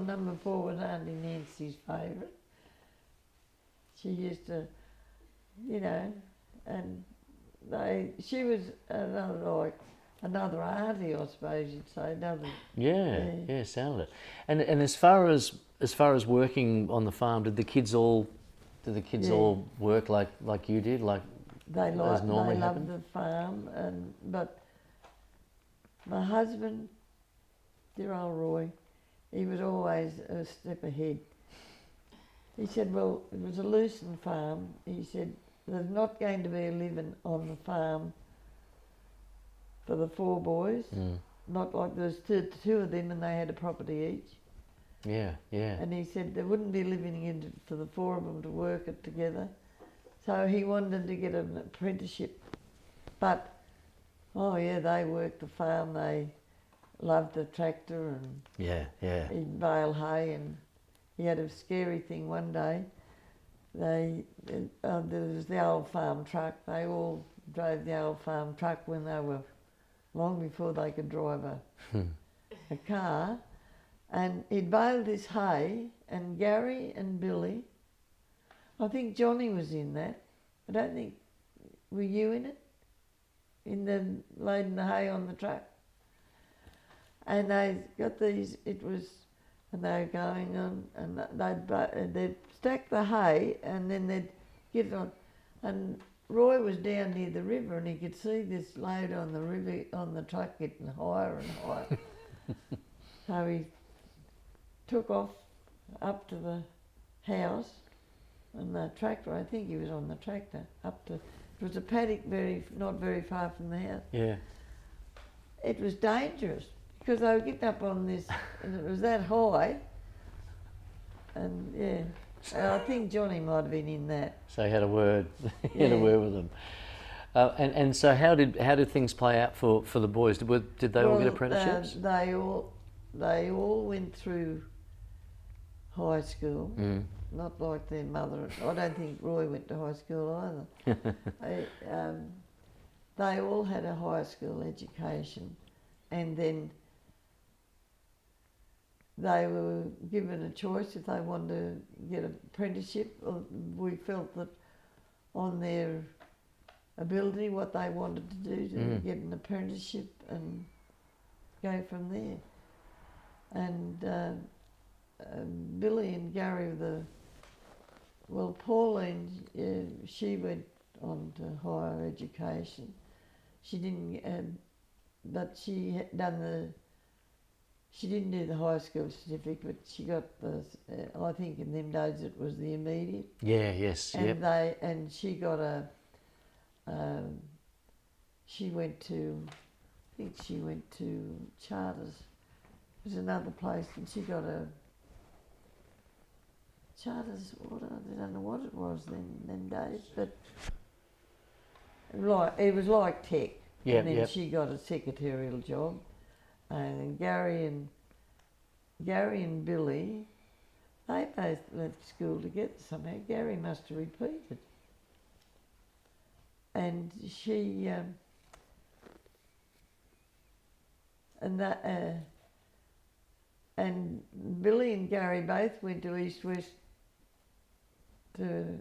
number 4 was Auntie Nancy's favourite. She used to, you know, and she was another auntie, I suppose you'd say. Yeah, sounded it. And as far as working on the farm, did the kids all work like you did, like they as normally happened? loved the farm, but my husband, dear old Roy, he was always a step ahead. He said, well, it was a Lucerne farm. He said, there's not going to be a living on the farm for the 4 boys. Not like there's two of them and they had a property each. Yeah. And he said there wouldn't be living in for the 4 of them to work it together. So he wanted to get an apprenticeship. But, they worked the farm. They loved the tractor, and he'd bale hay, and he had a scary thing one day. There was the old farm truck. They all drove the old farm truck when they were long before they could drive a car. And he'd baled this hay, and Gary and Billy, I think Johnny was in that. I don't think, were you in it? In the loading the hay on the truck? And they got these, and they were going on, and they'd stack the hay, and then they'd get it on. And Roy was down near the river, and he could see this load on the river, on the truck, getting higher and higher. So he took off up to the house, and the tractor, I think he was on the tractor, up to, it was a paddock not very far from the house. Yeah. It was dangerous, because they were getting up on this, and it was that high, and yeah, I think Johnny might have been in that. So he had a word, he had a word with them. And so how did things play out for the boys? Did they all get apprenticeships? They all went through high school, not like their mother. I don't think Roy went to high school either. They all had a high school education, and then they were given a choice if they wanted to get an apprenticeship. We felt that on their ability, what they wanted to do to get an apprenticeship and go from there. And Billy and Gary Pauline, she went on to higher education. She didn't, but she had done she didn't do the high school certificate, but she got I think in them days it was the immediate. Yeah, yes, and and she got she went to, I think she went to Charters. It was another place, and she got a Charters, I don't know what it was them days, but it was like tech. Yeah, and then she got a secretarial job. And Gary and Billy, they both left school together somehow. Gary must have repeated. And she, and Billy and Gary both went to East West for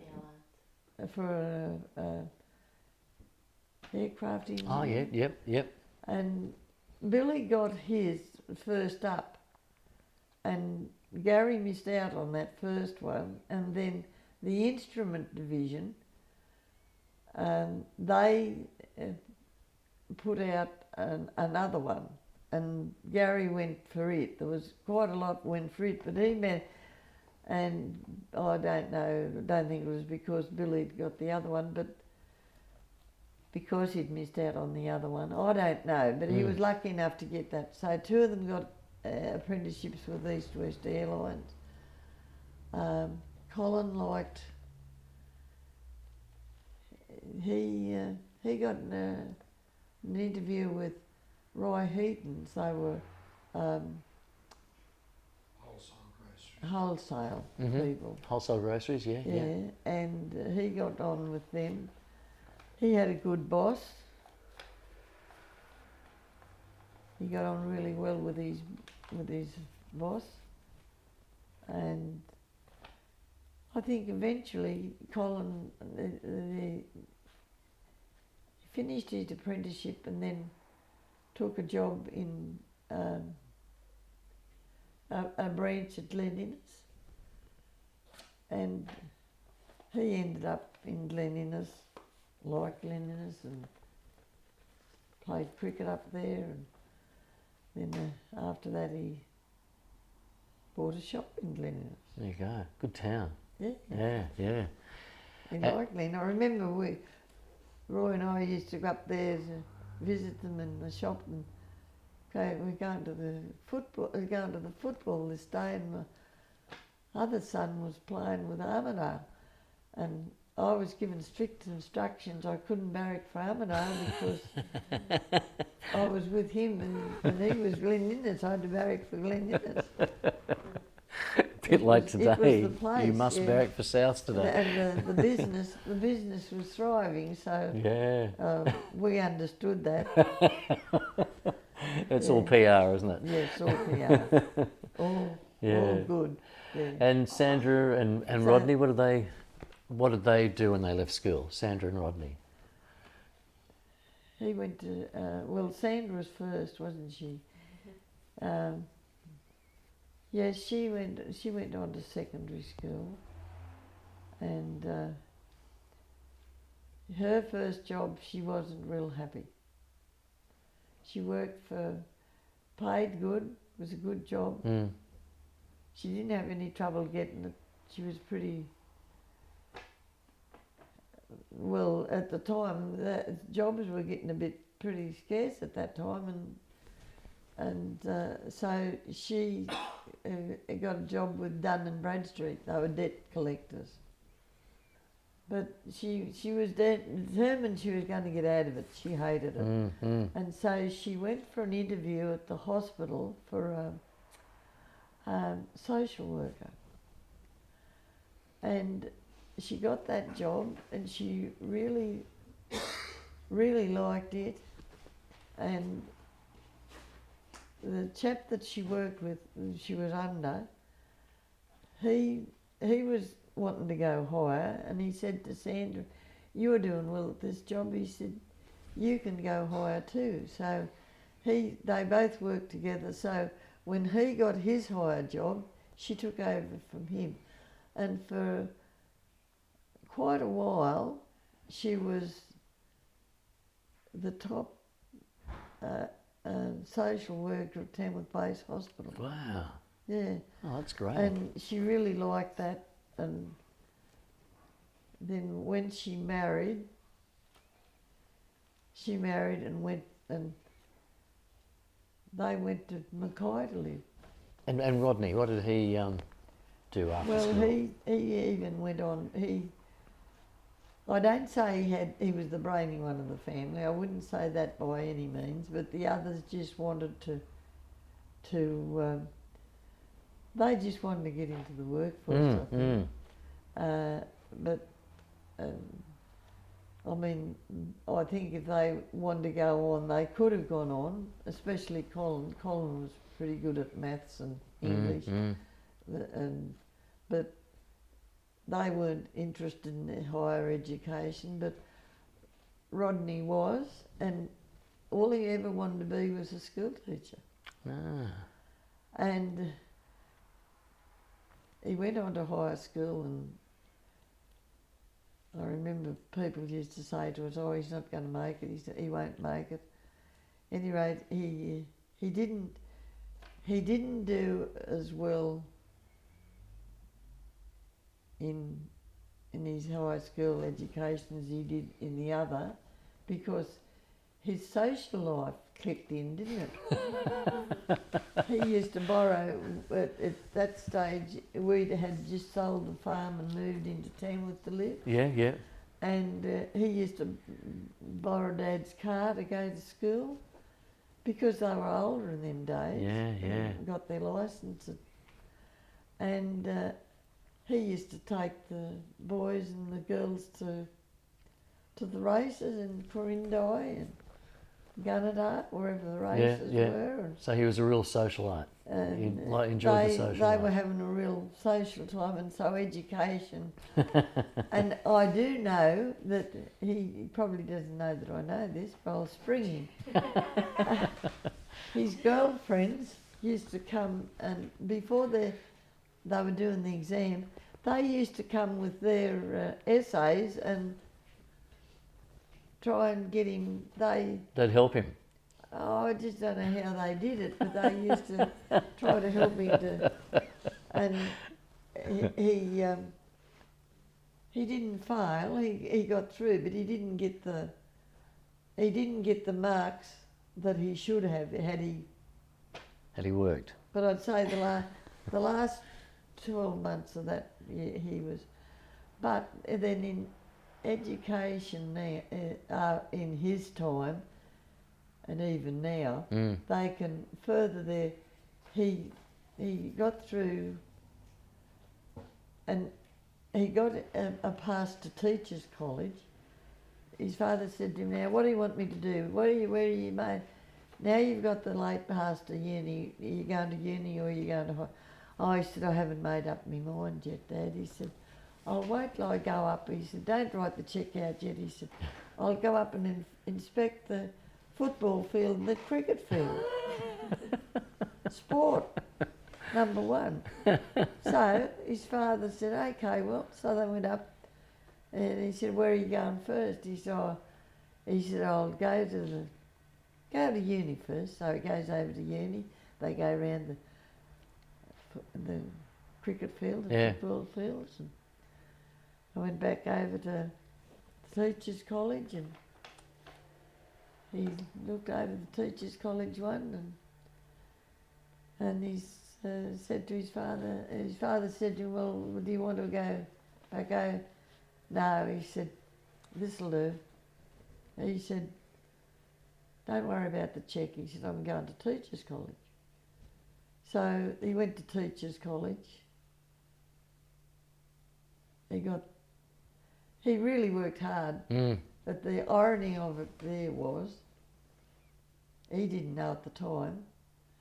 aircraft engineering. Oh yeah, yep. And Billy got his first up, and Gary missed out on that first one, and then the instrument division, they put out another one, and Gary went for it. There was quite a lot went for it, but he met, and I don't think it was because Billy got the other one, but because he'd missed out on the other one. I don't know, but he was lucky enough to get that. So two of them got apprenticeships with East West Airlines. Colin liked, he got an interview with Roy Heaton. They were wholesale people. Wholesale groceries, yeah. And he got on with them. He had a good boss. He got on really well with his boss, and I think eventually Colin finished his apprenticeship and then took a job in a branch at Glen Innes, and he ended up in Glen Innes. Like Glen Innes, and played cricket up there, and then after that he bought a shop in Glen Innes. There you go, good town. Yeah. Yeah. In Glen. I remember Roy and I used to go up there to visit them in the shop, and we're going to the football this day, and my other son was playing with Armidale, and I was given strict instructions. I couldn't barrack for Armidale because I was with him and he was Glen Innes. I had to barrack for Glen Innes. Bit late today. It was the place, you must barrack for South today. And the business was thriving, so we understood that. It's all PR, isn't it? Yeah, it's all PR. all good. Yeah. And Sandra and So- Rodney, what did they do when they left school? Sandra and Rodney. He went to, well, Sandra was first, wasn't she? Yeah, she went on to secondary school, and her first job, she wasn't real happy. She worked paid good, was a good job. Mm. She didn't have any trouble getting it. She was pretty, well, at the time, jobs were getting a bit pretty scarce at that time, and so she got a job with Dun and Bradstreet. They were debt collectors. But she was determined she was going to get out of it. She hated it. And so she went for an interview at the hospital for a social worker. And she got that job, and she really, really liked it. And the chap that she worked with, she was under, he was wanting to go higher, and he said to Sandra, "You're doing well at this job." He said, "You can go higher too." So they both worked together. So when he got his higher job, she took over from him. And for quite a while, she was the top social worker at Tamworth Base Hospital. Wow. Yeah. Oh, that's great. And she really liked that. And then when she married and went, and they went to Mackay to live. And Rodney, what did he do after Well, school? he even went on. I don't say he was the brainy one of the family. I wouldn't say that by any means. But the others just wanted to they just wanted to get into the workforce. I think. But I mean, I think if they wanted to go on, they could have gone on. Especially Colin. Colin was pretty good at maths and English, but they weren't interested in their higher education. But Rodney was, and all he ever wanted to be was a school teacher. And he went on to higher school, and I remember people used to say to us, "Oh, he's not going to make it. He won't make it." At any rate, he didn't do as well in his high school education as he did in the other, because his social life clicked in, didn't it? He used to borrow. At that stage, we had just sold the farm and moved into Tamworth to live. Yeah. And he used to borrow Dad's car to go to school, because they were older in them days. Yeah. And got their licence. And he used to take the boys and the girls to the races in Corindai and Gunnedah, wherever the races were. And So he was a real socialite. He enjoyed the social They life. were having a real social time, and so education. And I do know that he probably doesn't know that I know this, but I'll spring him. His girlfriends used to come, and before they were doing the exam, they used to come with their essays and try and get him. They'd help him. Oh, I just don't know how they did it, but they used to try to help him to. And he didn't fail. He got through, but he didn't get the marks that he should have had he worked. But I'd say the last 12 months of that year he was. But then in education now, in his time, and even now, they can further their. He got through, and he got a pass to teachers' college. His father said to him, "Now, what do you want me to do? Where are you made? now you've got the late pastor uni, are you going to uni or are you going to Oh, he said, I haven't made up my mind yet, Dad. He said, I'll wait till I go up. He said, don't write the cheque out yet. He said, I'll go up and inspect the football field and the cricket field. Sport, number one. So his father said, okay, well, so they went up and he said, where are you going first? He said, I'll go to uni first. So he goes over to uni. They go around the cricket field and football fields. And I went back over to the Teachers College and he looked over the Teachers College one and he said to his father said to him, well, do you want to go back over? No, he said, this'll do. He said, don't worry about the cheque. He said, I'm going to Teachers College. So he went to Teachers College. He really worked hard, but the irony of it there was, he didn't know at the time,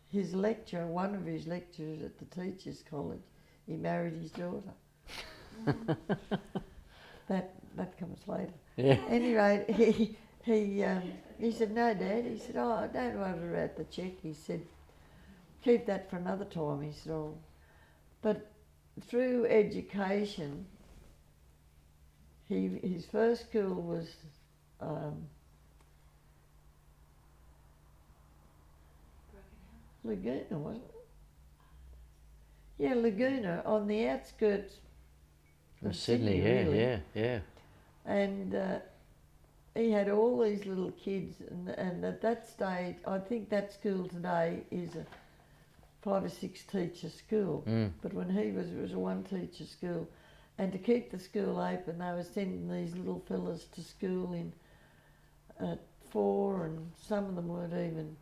his lecturer, one of his lecturers at the Teachers College, he married his daughter. that comes later. Yeah. Anyway, he said, no, Dad. He said, oh, don't worry about the cheque. He said, keep that for another time. He said, oh. But through education, his first school was Laguna, wasn't it? Yeah, Laguna, on the outskirts of Sydney, really. yeah. And he had all these little kids, and at that stage, I think that school today is a 5 or 6 teacher school. But when he was, it was a 1 teacher school. And to keep the school open, they were sending these little fellas to school at 4, and some of them weren't even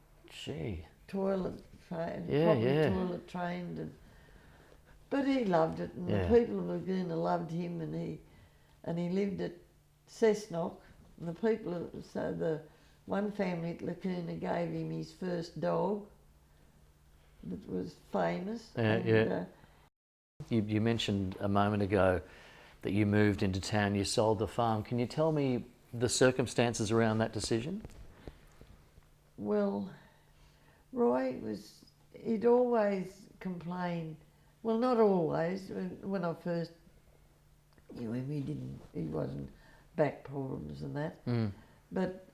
toilet trained, toilet trained. But he loved it, and the people of Laguna loved him, and he lived at Cessnock. And the people, so the one family at Laguna gave him his first dog that was famous. You mentioned a moment ago that you moved into town, you sold the farm. Can you tell me the circumstances around that decision? Well, Roy he'd always complained, well, not always, when I first knew him, he wasn't back problems and that, but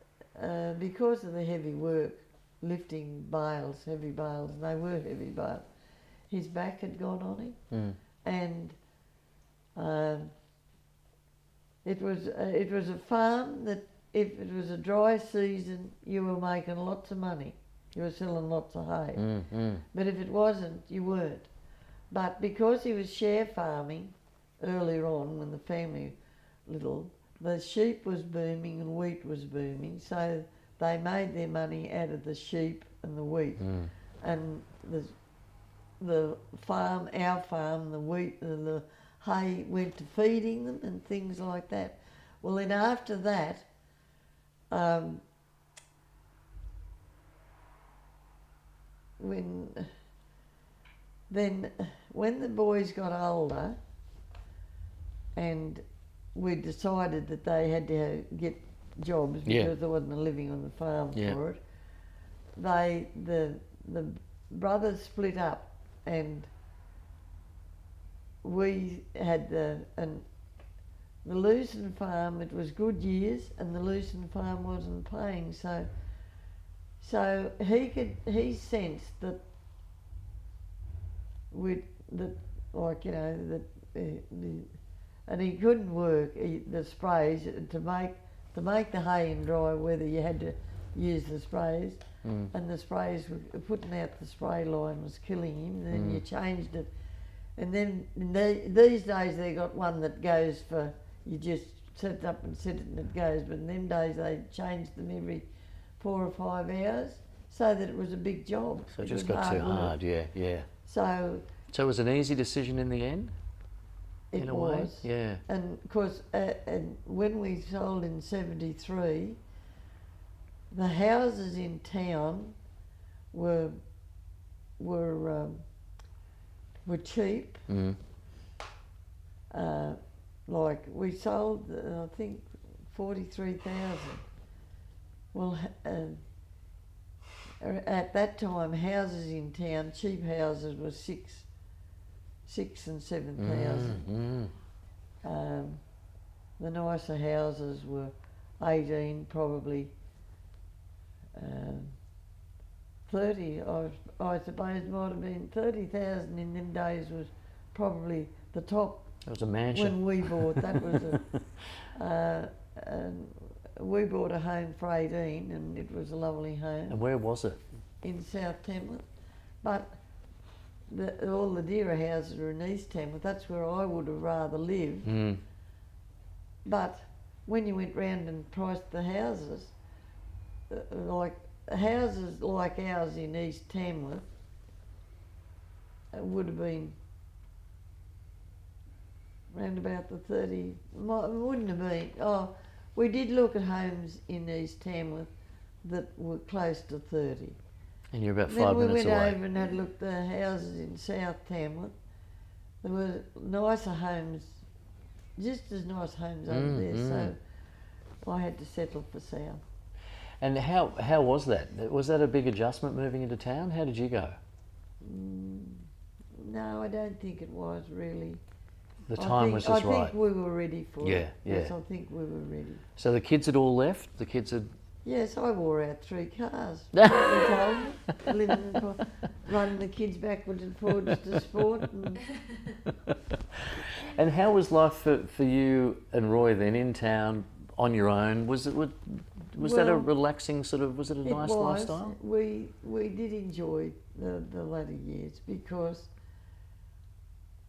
because of the heavy work, lifting bales, heavy bales, and they were heavy bales, his back had gone on him, and it was a farm that if it was a dry season, you were making lots of money. You were selling lots of hay. But if it wasn't, you weren't. But because he was share farming earlier on, when the family little, the sheep was booming and wheat was booming, so they made their money out of the sheep and the wheat. And the farm, our farm, the wheat and the hay went to feeding them and things like that. Well, then after that, when the boys got older and we decided that they had to get jobs because there wasn't a living on the farm for it, the brothers split up, and we had the Lucerne farm. It was good years, and the Lucerne farm wasn't paying, so he sensed that and he couldn't work the sprays to make the hay and dry weather. You had to use the sprays, and the sprays were putting out the spray line was killing him. And then you changed it, and then these days they got one that goes for, you just set it up and set it and it goes. But in them days they changed them every 4 or 5 hours, so that it was a big job. So it just got too hard, yeah. So it was an easy decision in the end? It was. Yeah. And of course, and when we sold in 73, the houses in town were were were cheap. Mm. Like we sold, I think, 43,000. Well, at that time, houses in town, cheap houses, were six and 7,000. The nicer houses were 18, probably 30. I suppose might have been 30,000 in them days was probably the top. It was a mansion. When we bought, that was we bought a home for 18, and it was a lovely home. And where was it? In South Tamworth. But all the dearer houses are in East Tamworth. That's where I would have rather lived. Mm. But when you went round and priced the houses, like houses like ours in East Tamworth, would have been round about the 30, wouldn't have been. Oh, we did look at homes in East Tamworth that were close to 30. And you're about Then 5 minutes we went away. over and had a look at the houses in South Tamworth. There were nicer homes, just as nice homes over there, so I had to settle for South. And how was that? Was that a big adjustment moving into town? How did you go? No, I don't think it was really. The time was just right. I think we were ready for it. Yeah. Yes, I think we were ready. So the kids had all left? The kids had... Yes, I wore out 3 cars. They told me, living in the car, running the kids backwards and forwards to sport. And how was life for you and Roy then in town on your own? Was that a relaxing sort of, was it a nice lifestyle? We did enjoy the latter years, because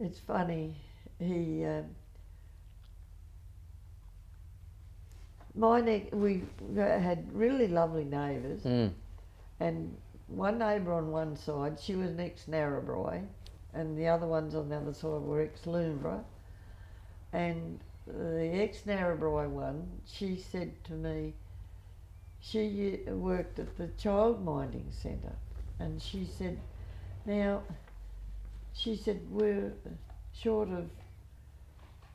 it's funny, we had really lovely neighbours, and one neighbour on one side, she was an ex-Narrabri, and the other ones on the other side were ex-Loombra. And the ex-Narrabri one, she said to me, she worked at the child minding centre, and she said, we're short of,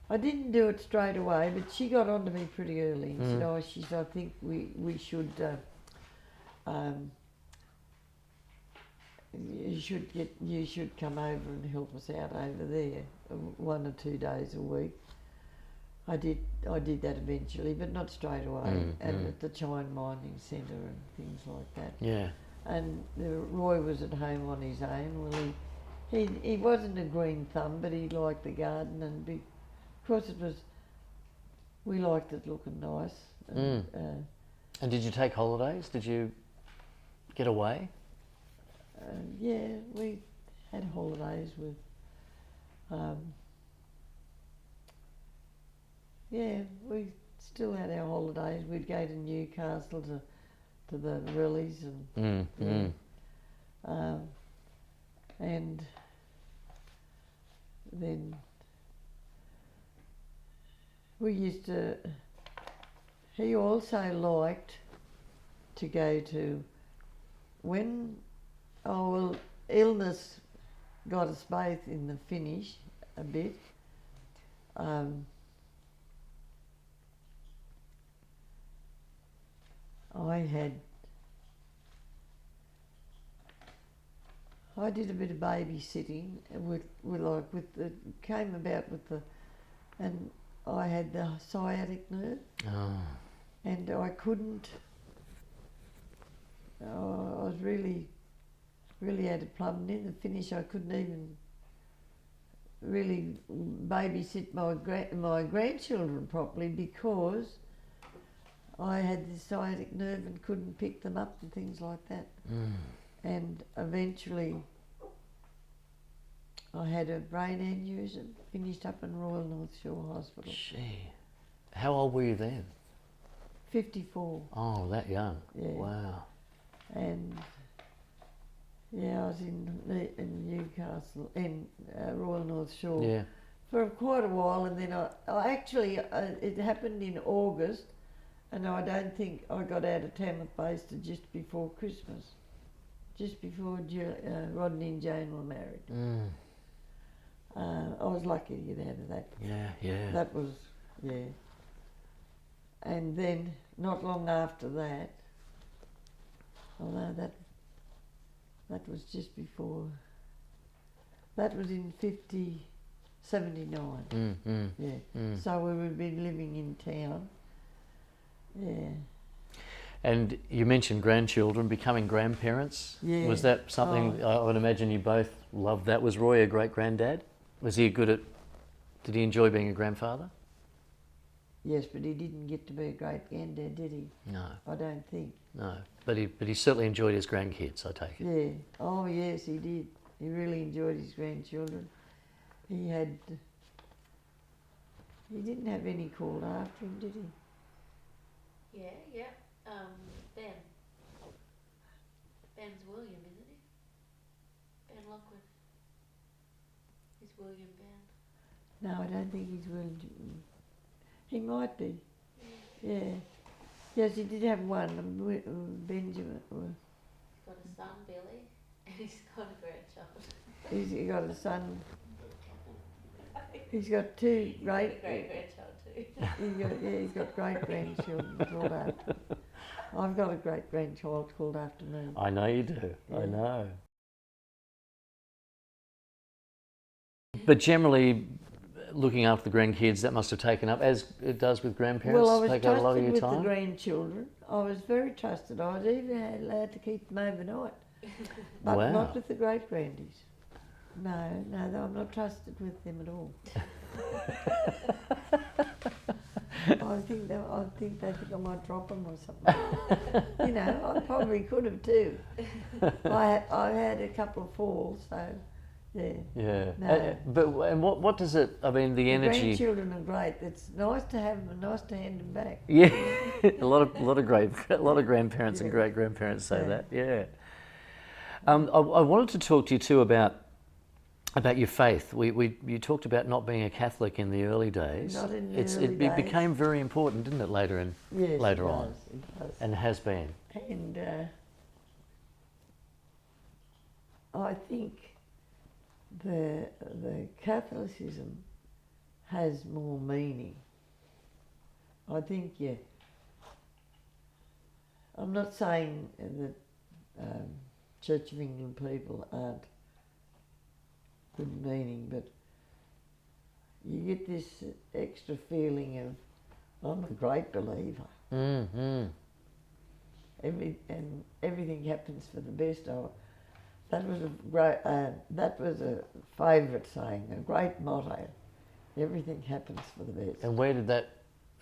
I didn't do it straight away, but she got onto me pretty early and said, I think we should, you should come over and help us out over there 1 or 2 days a week. I did that eventually, but not straight away, and at the child minding centre and things like that. Yeah. And Roy was at home on his own. Well, he wasn't a green thumb, but he liked the garden, and because we liked it looking nice. And did you take holidays? Did you get away? Yeah, we had holidays with. We still had our holidays. We'd go to Newcastle to the rallies and and then we used to. He also liked to go to when illness got us both in the finish a bit. I did a bit of babysitting came about with and I had the sciatic nerve, and I couldn't. I was really had it plumbed in the finish. I couldn't even really babysit my grandchildren properly because I had this sciatic nerve and couldn't pick them up and things like that. And eventually I had a brain aneurysm, finished up in Royal North Shore Hospital. Gee. How old were you then? 54. Oh, that young. Yeah. Wow. And I was in Newcastle, in Royal North Shore for quite a while, and then I actually, it happened in August, and I don't think I got out of Tamworth Base to just before Christmas. just before Rodney and Jane were married. Mm. I was lucky to get out of that. Yeah. That was, yeah. And then, not long after that, although that was just before, that was in 79. Yeah. So we would be living in town. Yeah. And you mentioned grandchildren, becoming grandparents. Yeah. Was that something, I would imagine you both loved that? Was Roy a great granddad? Was he good at, did he enjoy being a grandfather? Yes, but he didn't get to be a great granddad, did he? No. I don't think. No. But he certainly enjoyed his grandkids, I take it. Yeah. Oh, yes, he did. He really enjoyed his grandchildren. He didn't have any called after him, did he? Yeah. Ben. Ben's William, isn't he? Ben Lockwood. He's William Ben. No, I don't think he's William. He might be. Yeah. Yes, he did have one, Benjamin. He's got a son, Billy, and he's got a grandchild. He's got a son. He's got two great grandchild too. He's got great grandchildren called after. I've got a great grandchild called after me. I know you do. Yeah. I know. But generally, looking after the grandkids, that must have taken up, as it does with grandparents, Well, I was take out a lot of trusted your with time? the grandchildren. I was very trusted. I was even allowed to keep them overnight. But Wow. not with the great grandies. No, I'm not trusted with them at all. I think they think I might drop them or something. You know, I probably could have too. I had a couple of falls, so yeah. Yeah. No. And what does it, I mean, the energy... Grandchildren are great. It's nice to have them and nice to hand them back. Yeah, a lot of grandparents and great grandparents say that. Yeah. I wanted to talk to you too about your faith. You talked about not being a Catholic in the early days. Not in the early It days. became very important, didn't it, later on? Yes, on, it does. and has been. And I think the Catholicism has more meaning. I think, yeah. I'm not saying that Church of England people aren't good meaning, but you get this extra feeling of, I'm a great believer. Mm-hmm. Everything happens for the best. That was a favourite saying, a great motto. Everything happens for the best. And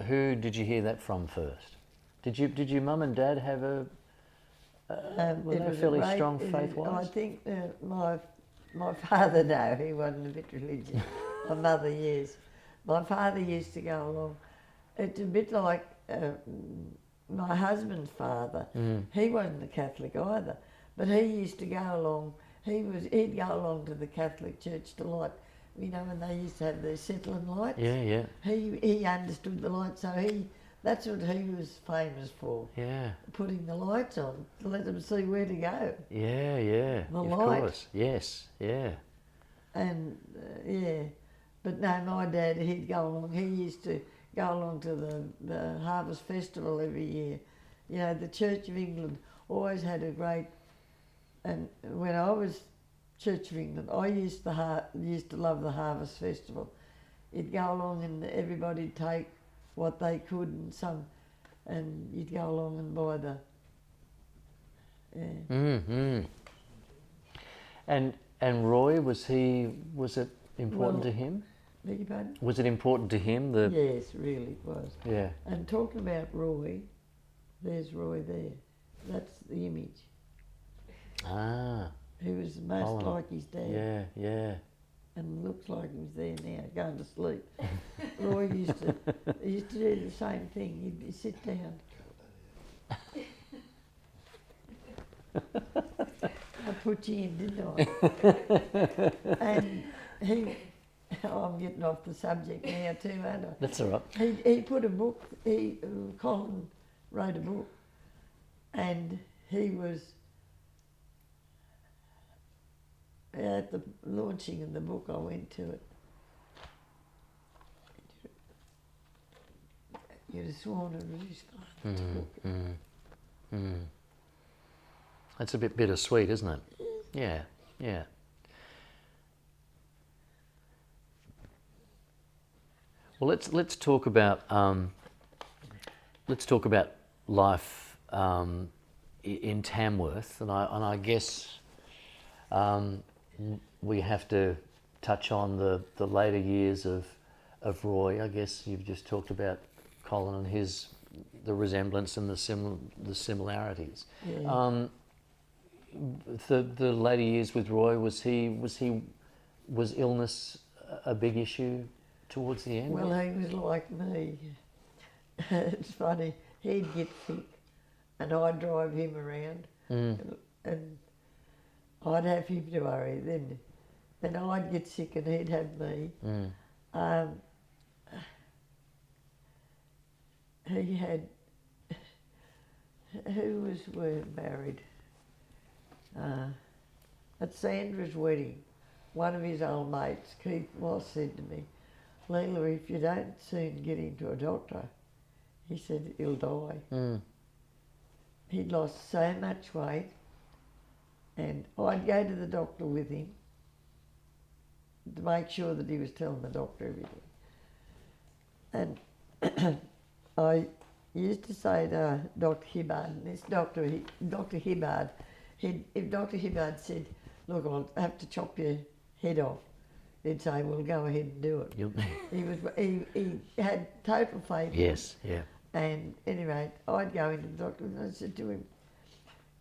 who did you hear that from first? Did your mum and dad have a fairly strong faith-wise? I think my father, no, he wasn't a bit religious. My mother, yes. My father used to go along. It's a bit like my husband's father. He wasn't a Catholic either, but he used to go along. He'd go along to the Catholic church to light, you know, when they used to have their settling lights. Yeah. He understood the light, so that's what he was famous for. Yeah. Putting the lights on to let them see where to go. Yeah. The of light. course. Yes. Yeah. And yeah, but no, my dad, he'd go along. He used to go along to the Harvest Festival every year. You know, the Church of England always had a great. And when I was Church of England, I used to love the Harvest Festival. You'd go along and everybody'd take what they could and you'd go along and buy the. Yeah. Mm-hmm. And Roy, was it important to him? Beg your pardon? Was it important to him? Yes, really it was. Yeah. And talking about Roy, there's Roy there. That's the image. Ah. He was most like his dad. Yeah. And looks like he was there now, going to sleep. Roy used to do the same thing. He'd sit down. I put you in, didn't I? And I'm getting off the subject now too, aren't I? That's all right. He put a book, Colin wrote a book, and he was at the launching of the book, I went to it. You'd have sworn it was his father's book. That's a bit bittersweet, isn't it? Yeah, yeah. Well, let's talk about life in Tamworth, and I guess we have to touch on the later years of Roy. I guess you've just talked about Colin and the resemblance and the similarities. Yeah. The later years with Roy, was illness a big issue towards the end? Well, he was like me. It's funny. He'd get sick, and I'd drive him around, and I'd have him to worry. Then I'd get sick, and he'd have me. He had. Who were married? At Sandra's wedding, one of his old mates, Keith Moss, said to me, "Leila, if you don't soon get him to a doctor," he said, "he'll die." He'd lost so much weight, and I'd go to the doctor with him to make sure that he was telling the doctor everything. And I used to say to Dr. Hibbard, and this Dr. Hibbard, if Dr. Hibbard said, "Look, I'll have to chop your head off," he'd say, "Well, go ahead and do it." He had total faith. Yes, yeah. And anyway, I'd go into the doctor and I said to him,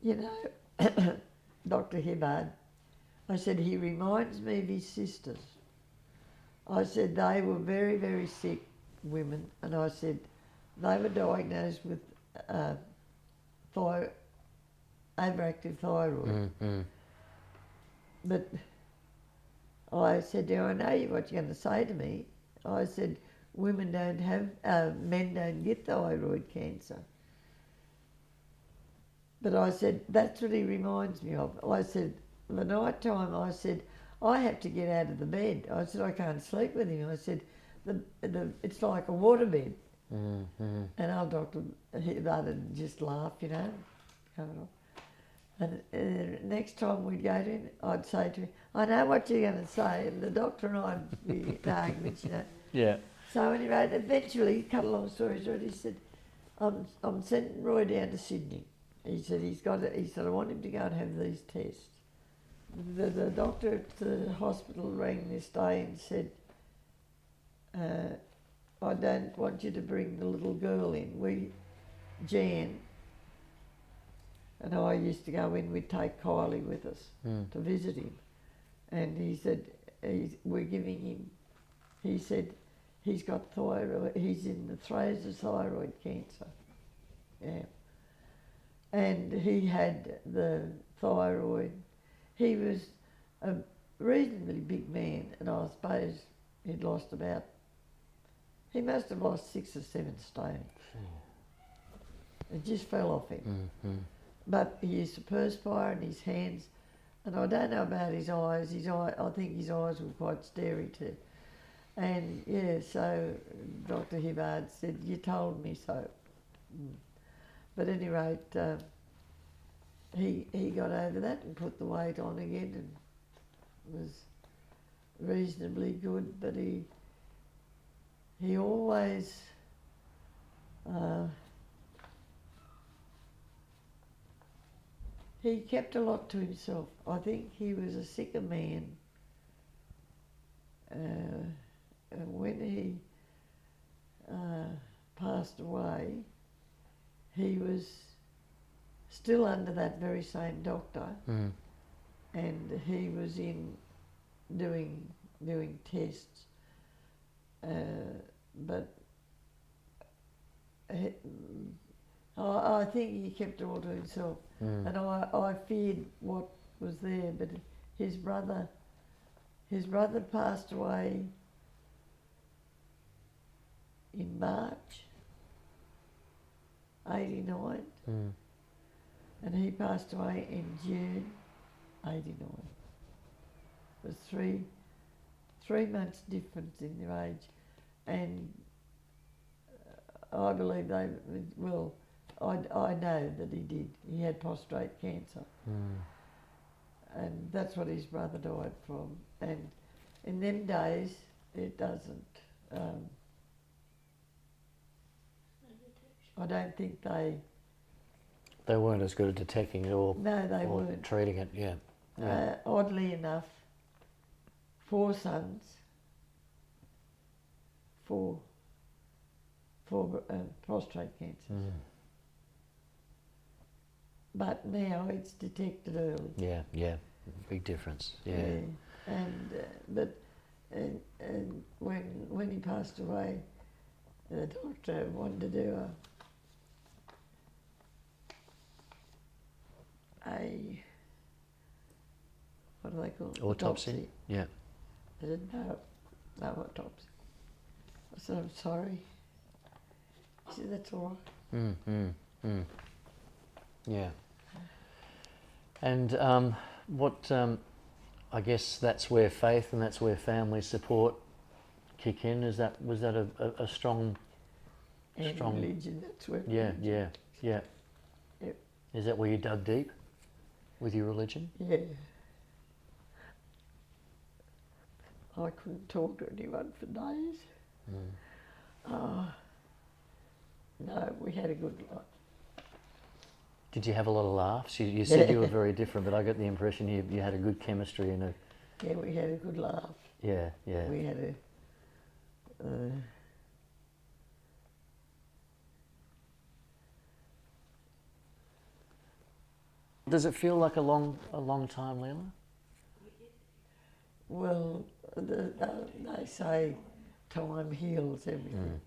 "You know, Dr. Hibbard," I said, "he reminds me of his sisters." I said, "They were very, very sick women," and I said, "they were diagnosed with overactive thyroid." But I said, "I know what you're going to say to me." I said, "Women don't have, men don't get thyroid cancer." But I said, "That's what he reminds me of." I said, "The night time," I said, "I have to get out of the bed." I said, "I can't sleep with him." I said, "It's like a waterbed." And old Dr. Hibbard just laugh, you know. And next time we'd go to him, I'd say to him, "I know what you're going to say." And the doctor and I'd be in arguments, you know. Yeah. So anyway, eventually, cut a long story short, he said, I'm sending Roy down to Sydney." He said, he said, "I want him to go and have these tests." The doctor at the hospital rang this day and said, "I don't want you to bring the little girl in. Jan and I used to go in, we'd take Kylie with us to visit him." And he said, "We're giving him," he said, "he's got thyroid, he's in the throes of thyroid cancer." Yeah. And he had the thyroid. He was a reasonably big man, and I suppose he must have lost 6 or 7 stone. It just fell off him. But he used to perspire in his hands, and I don't know about his eyes. I think his eyes were quite starey too. And yeah, so Dr. Hibbard said, "You told me so." But at any rate, he got over that and put the weight on again and was reasonably good. But he always he kept a lot to himself. I think he was a sicker man. And when he passed away, he was still under that very same doctor, and he was in doing tests, but I think he kept it all to himself, and I feared what was there. But his brother passed away in March '89, and he passed away in June '89. was three months difference in their age, and I believe they, well, I know that he did. He had prostate cancer, and that's what his brother died from. And in them days, it doesn't. I don't think they. They weren't as good at detecting it or, No, they or weren't. treating it. Yeah. Yeah. Oddly enough, 4 sons, for prostate cancer. But now it's detected early. Yeah. Yeah. Big difference. Yeah. And and when he passed away, the doctor wanted to do a what do they call it? Autopsy. Yeah. I didn't know autopsy. I said, I'm sorry. He said, that's all right. Yeah. And what I guess that's where faith and that's where family support kick in. Was that a strong? And Strong. religion, that's where. Yeah. religion. Yeah. Yep. Is that where you dug deep with your religion? Yeah. I couldn't talk to anyone for days. No, we had a good life. Did you have a lot of laughs? You said you were very different, but I got the impression you had a good chemistry and a. Yeah, we had a good laugh. Yeah. We had a. Does it feel like a long time, Leila? Well, they say time heals everything,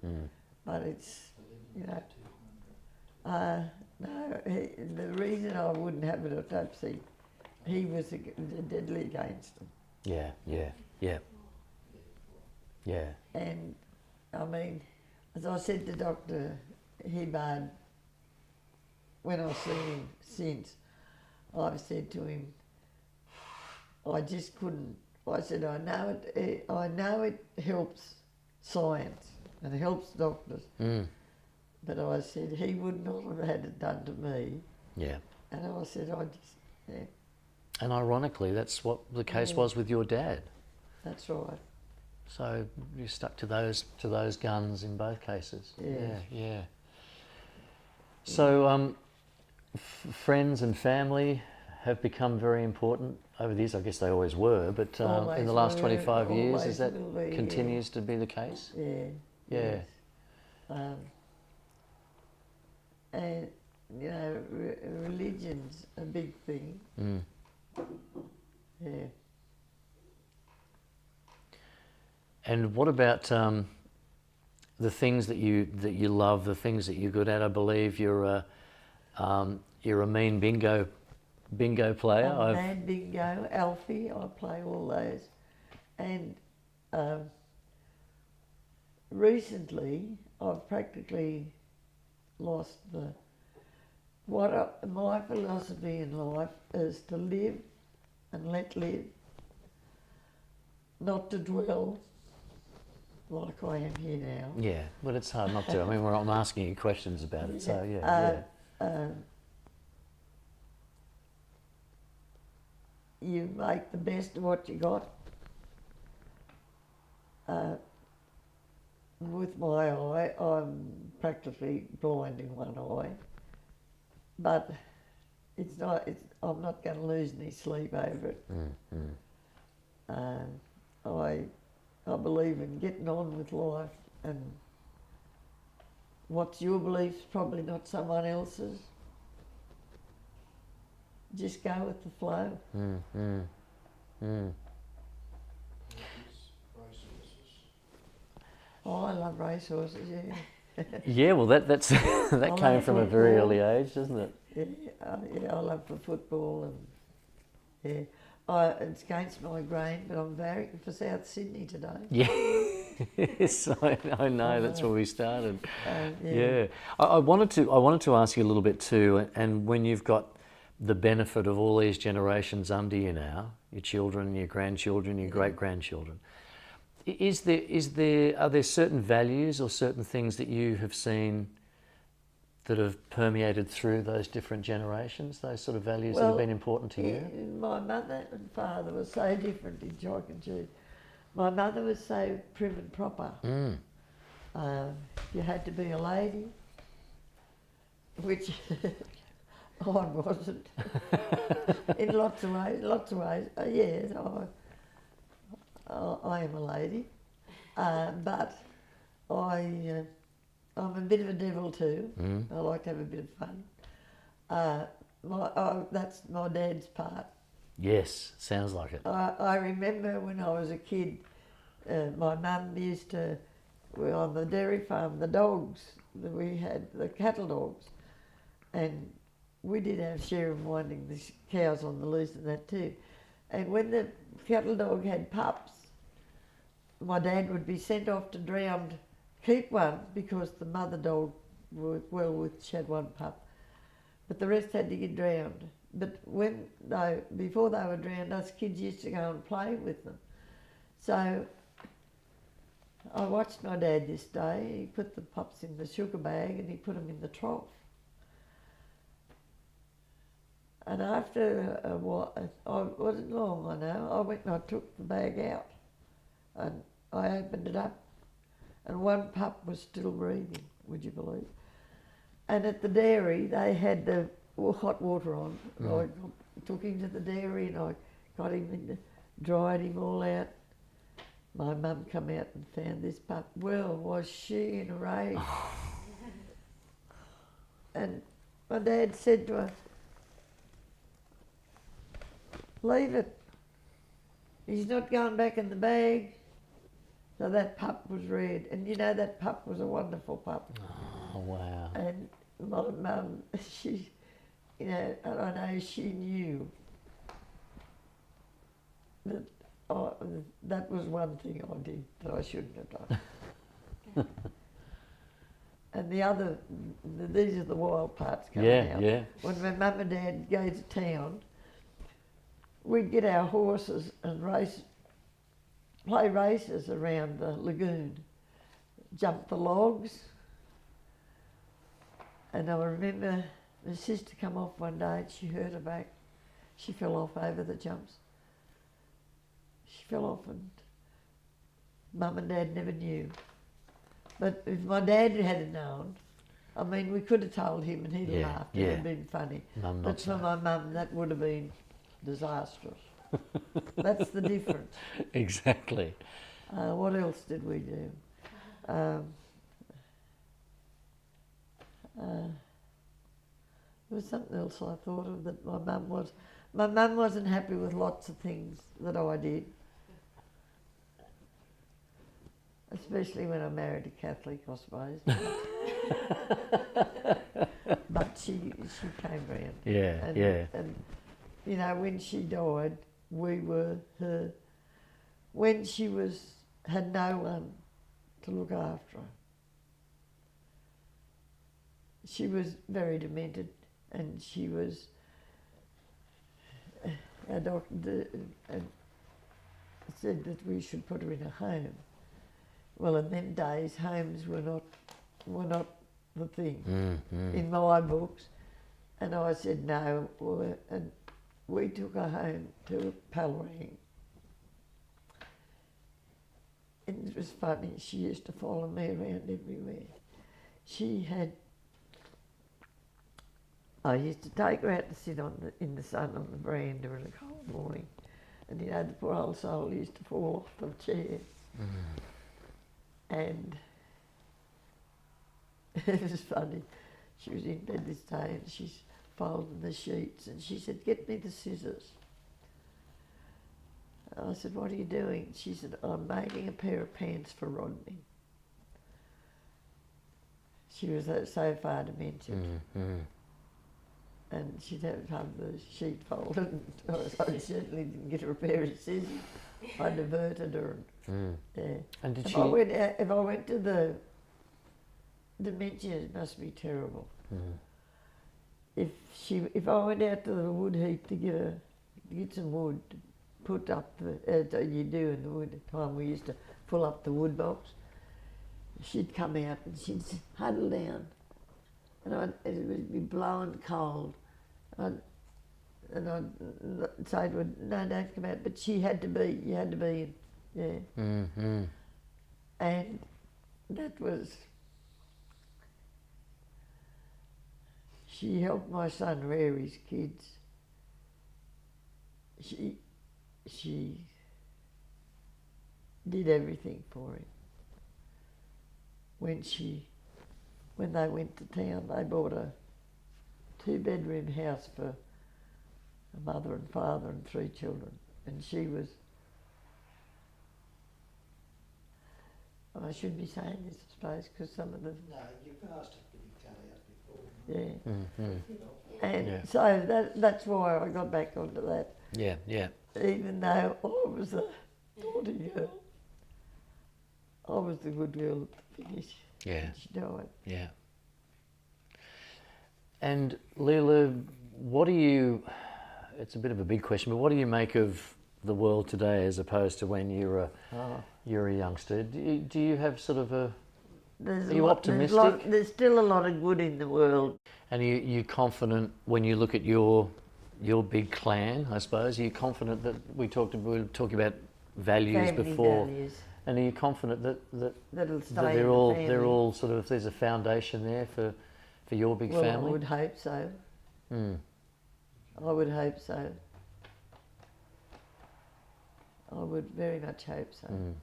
but it's, you know, no, the reason I wouldn't have an autopsy, he was deadly against them. Yeah. And, I mean, as I said to Dr. Hibbard, when I've seen him since, I've said to him, I just couldn't. I said, I know it helps science and it helps doctors, but I said he would not have had it done to me. Yeah. And I said, yeah. And ironically, that's what the case was with your dad. That's right. So you stuck to those guns in both cases. Yeah. So friends and family have become very important over the years. I guess they always were, but in the last 25 years, is that continues to be the case? Yeah. Yeah. Yes. And you know, religion's a big thing. Yeah. And what about the things that you love, the things that you're good at? I believe you're a mean bingo player. I'm mad bingo, Alfie. I play all those, and recently I've practically lost my philosophy in life is to live and let live, not to dwell like I am here now. Yeah, but it's hard not to. I mean, I'm asking you questions about it, so yeah. You make the best of what you got. With my eye, I'm practically blind in one eye, but I'm not going to lose any sleep over it. I believe in getting on with life, and what's your belief's probably not someone else's. Just go with the flow. Oh, I love racehorses, yeah. Yeah, well, that's that came from a very early age, doesn't it? Yeah, I love the football, and yeah. It's against my grain, but I'm very for South Sydney today. Yes, I know. That's where we started. Yeah, I wanted to ask you a little bit too. And when you've got the benefit of all these generations under you now, your children, your grandchildren, your great-grandchildren. Are there certain values or certain things that you have seen that have permeated through those different generations, those sort of values that have been important to you? My mother and father were so different in chalk and cheese. My mother was so prim and proper. You had to be a lady, which I wasn't. In lots of ways. Yes, I am a lady, but I'm a bit of a devil too. I like to have a bit of fun. That's my dad's part. Yes, sounds like it. I remember when I was a kid, my mum used to, on the dairy farm, the dogs that we had, the cattle dogs, and we did our share of winding the cows on the loose and that too. And when the cattle dog had pups, my dad would be sent off to drown, keep one, because the mother dog, she had one pup, but the rest had to get drowned. But before they were drowned, us kids used to go and play with them. So I watched my dad this day. He put the pups in the sugar bag and he put them in the trough. And after a while, it wasn't long, I know, I went and I took the bag out and I opened it up and one pup was still breathing, would you believe? And at the dairy, they had the hot water on. I took him to the dairy and I got him in, dried him all out. My mum come out and found this pup. Well, was she in a rage? And my dad said to her, leave it. He's not going back in the bag. So that pup was red. And you know, that pup was a wonderful pup. Oh, wow. And my mum, she, you know, and I know she knew that that was one thing I did that I shouldn't have done. And the other, these are the wild parts coming out. Yeah. When my mum and dad go to town, we'd get our horses and play races around the lagoon, jump the logs. And I remember my sister come off one day and she hurt her back. She fell off over the jumps. She fell off and Mum and Dad never knew. But if my dad had known, I mean, we could have told him and he'd laughed. It would have been funny. But for my mum, that would have been disastrous. That's the difference. Exactly. What else did we do? There was something else I thought of that my mum wasn't happy with lots of things that I did. Especially when I married a Catholic, I suppose. But she came round. Yeah. And, you know, when she died, we were her. When she had no one to look after her, she was very demented, and she was. Our doctor said that we should put her in a home. Well, in them days, homes were not the thing in my books, and I said no. And we took her home to Palrang. And it was funny. She used to follow me around everywhere. I used to take her out to sit in the sun on the veranda in a cold morning, and you know the poor old soul used to fall off the chair. And it was funny. She was in bed this day and she's folding the sheets and she said, get me the scissors. And I said, what are you doing? She said, I'm making a pair of pants for Rodney. She was so far demented. And she'd have the sheet folded. And I certainly didn't get her a pair of scissors. I diverted her. Yeah. And did if she? If I went to the dementia, it must be terrible. if I went out to the wood heap to get some wood, to put up as you do in the wood time we used to pull up the wood box, she'd come out and she'd huddle down, and it would be blowing cold, and I'd say to her, no, don't come out, but you had to be in, yeah. Mm-hmm. And that was, she helped my son rear his kids. She did everything for him. When they went to town, they bought a 2-bedroom house for a mother and father and 3 children, and she was, I shouldn't be saying this, I suppose, because some of the... No, you've asked it to be cut out before. Yeah. Mm-hmm. And Yeah. so that's why I got back onto that. Yeah, yeah. Even though I was a naughty girl, I was the good girl at the finish. Yeah. And she died. Yeah. And Leila, what do you, it's a bit of a big question, but what do you make of the world today as opposed to when you were a youngster? Do you have sort of a, are you optimistic? There's still a lot of good in the world. And you confident when you look at your big clan, I suppose, are you confident that we were talking about values Family before? values. And are you confident that That'll stay they're in the all family. they're all sort of, there's a foundation there for your big Well, family? I would hope so. Mm. I would hope so. I would very much hope so. Mm.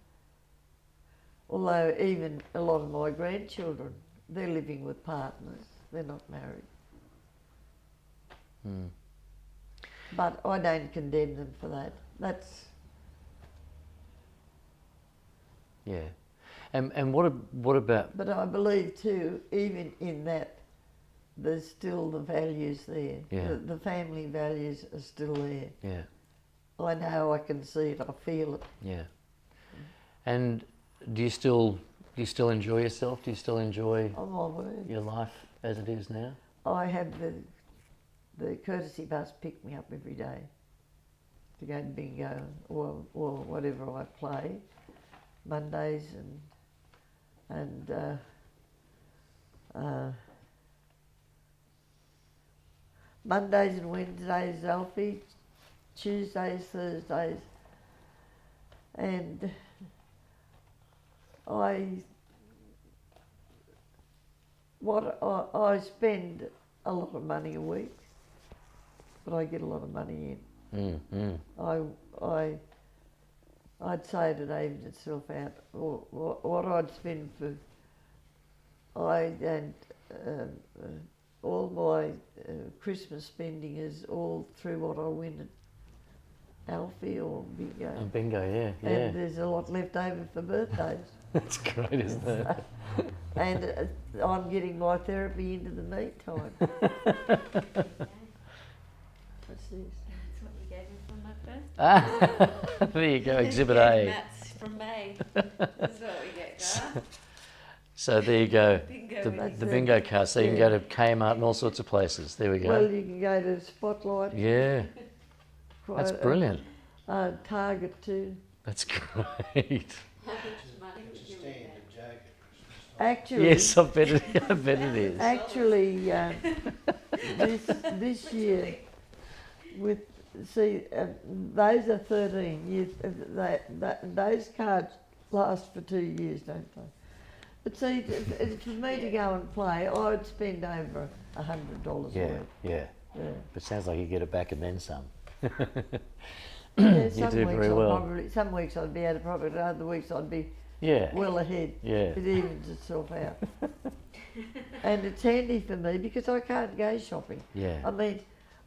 Although even a lot of my grandchildren, they're living with partners. They're not married. Mm. But I don't condemn them for that. That's... Yeah. And what about... But I believe too, even in that, there's still the values there. Yeah. The family values are still there. Yeah, I know, I can see it, I feel it. yeah. And do you still enjoy yourself? Do you still enjoy Oh my word. your life as it is now? I have the courtesy bus pick me up every day to go to bingo or whatever I play, Mondays and Mondays and Wednesdays Alfie, Tuesdays, Thursdays, and I spend a lot of money a week, but I get a lot of money in. I'd say it evens itself out. What I'd spend for, all my Christmas spending is all through what I win at Alfie or bingo. Oh, bingo, yeah, And there's a lot left over for birthdays. That's great, isn't it? And I'm getting my therapy into the meantime. What's this? That's what you gave me for my birthday. There you go, Exhibit Yeah, A. That's from May. That's what we get, Gar. So there you go, Bingo. the bingo card. So you can go to Kmart and all sorts of places. There we go. Well, you can go to Spotlight. Yeah, quite that's brilliant. Target too. That's great. How much money It's would a you standard get? joke at Christmas. Actually, Yes, I bet it is. actually, this year, those are 13. Those cards last for 2 years, don't they? But see, for me to go and play, I'd spend over $100 Yeah, a week. yeah. Yeah. But sounds like you get it back and then some. Yeah, You do very I'd well. some weeks I'd be out of profit, other weeks I'd be Yeah, well ahead. yeah. It evens itself out. And it's handy for me because I can't go shopping. Yeah. I mean,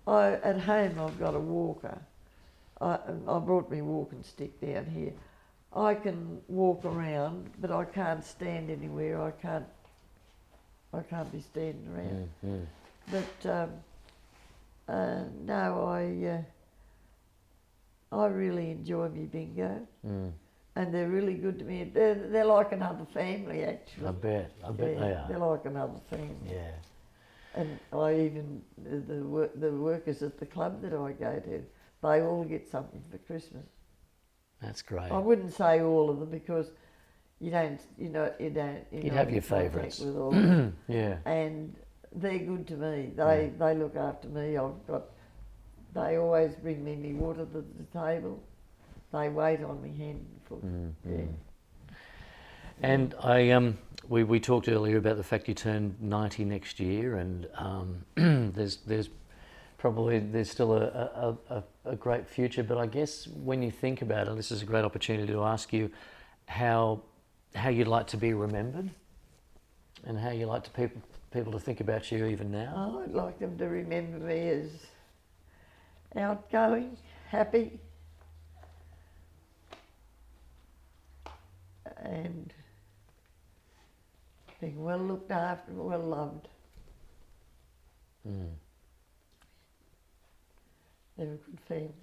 at home I've got a walker. I brought my walking stick down here. I can walk around, but I can't stand anywhere. I can't be standing around. Mm. But no, I really enjoy me bingo, and they're really good to me. They're like another family, actually. I bet Yeah, they are. They're like another family. Yeah. And I even, the workers at the club that I go to, they all get something for Christmas. That's great. I wouldn't say all of them because you'd have your favourites. with all of them. Yeah. And they're good to me. They look after me. They always bring me my water to the table. They wait on me hand and foot. Yeah. And we talked earlier about the fact you turn 90 next year, and there's still a great future. But I guess when you think about it, this is a great opportunity to ask you how you'd like to be remembered, and how you like people to think about you even now. Oh, I'd like them to remember me as outgoing, happy, and being well looked after, well loved. They're a good family.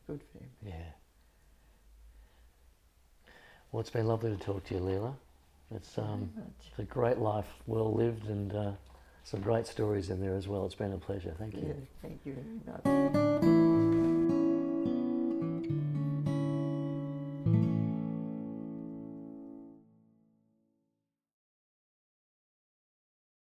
Good family. Yeah. Well, it's been lovely to talk to you, Leila. It's a great life, well lived, and some great stories in there as well. It's been a pleasure. Thank you. Yeah, thank you very much.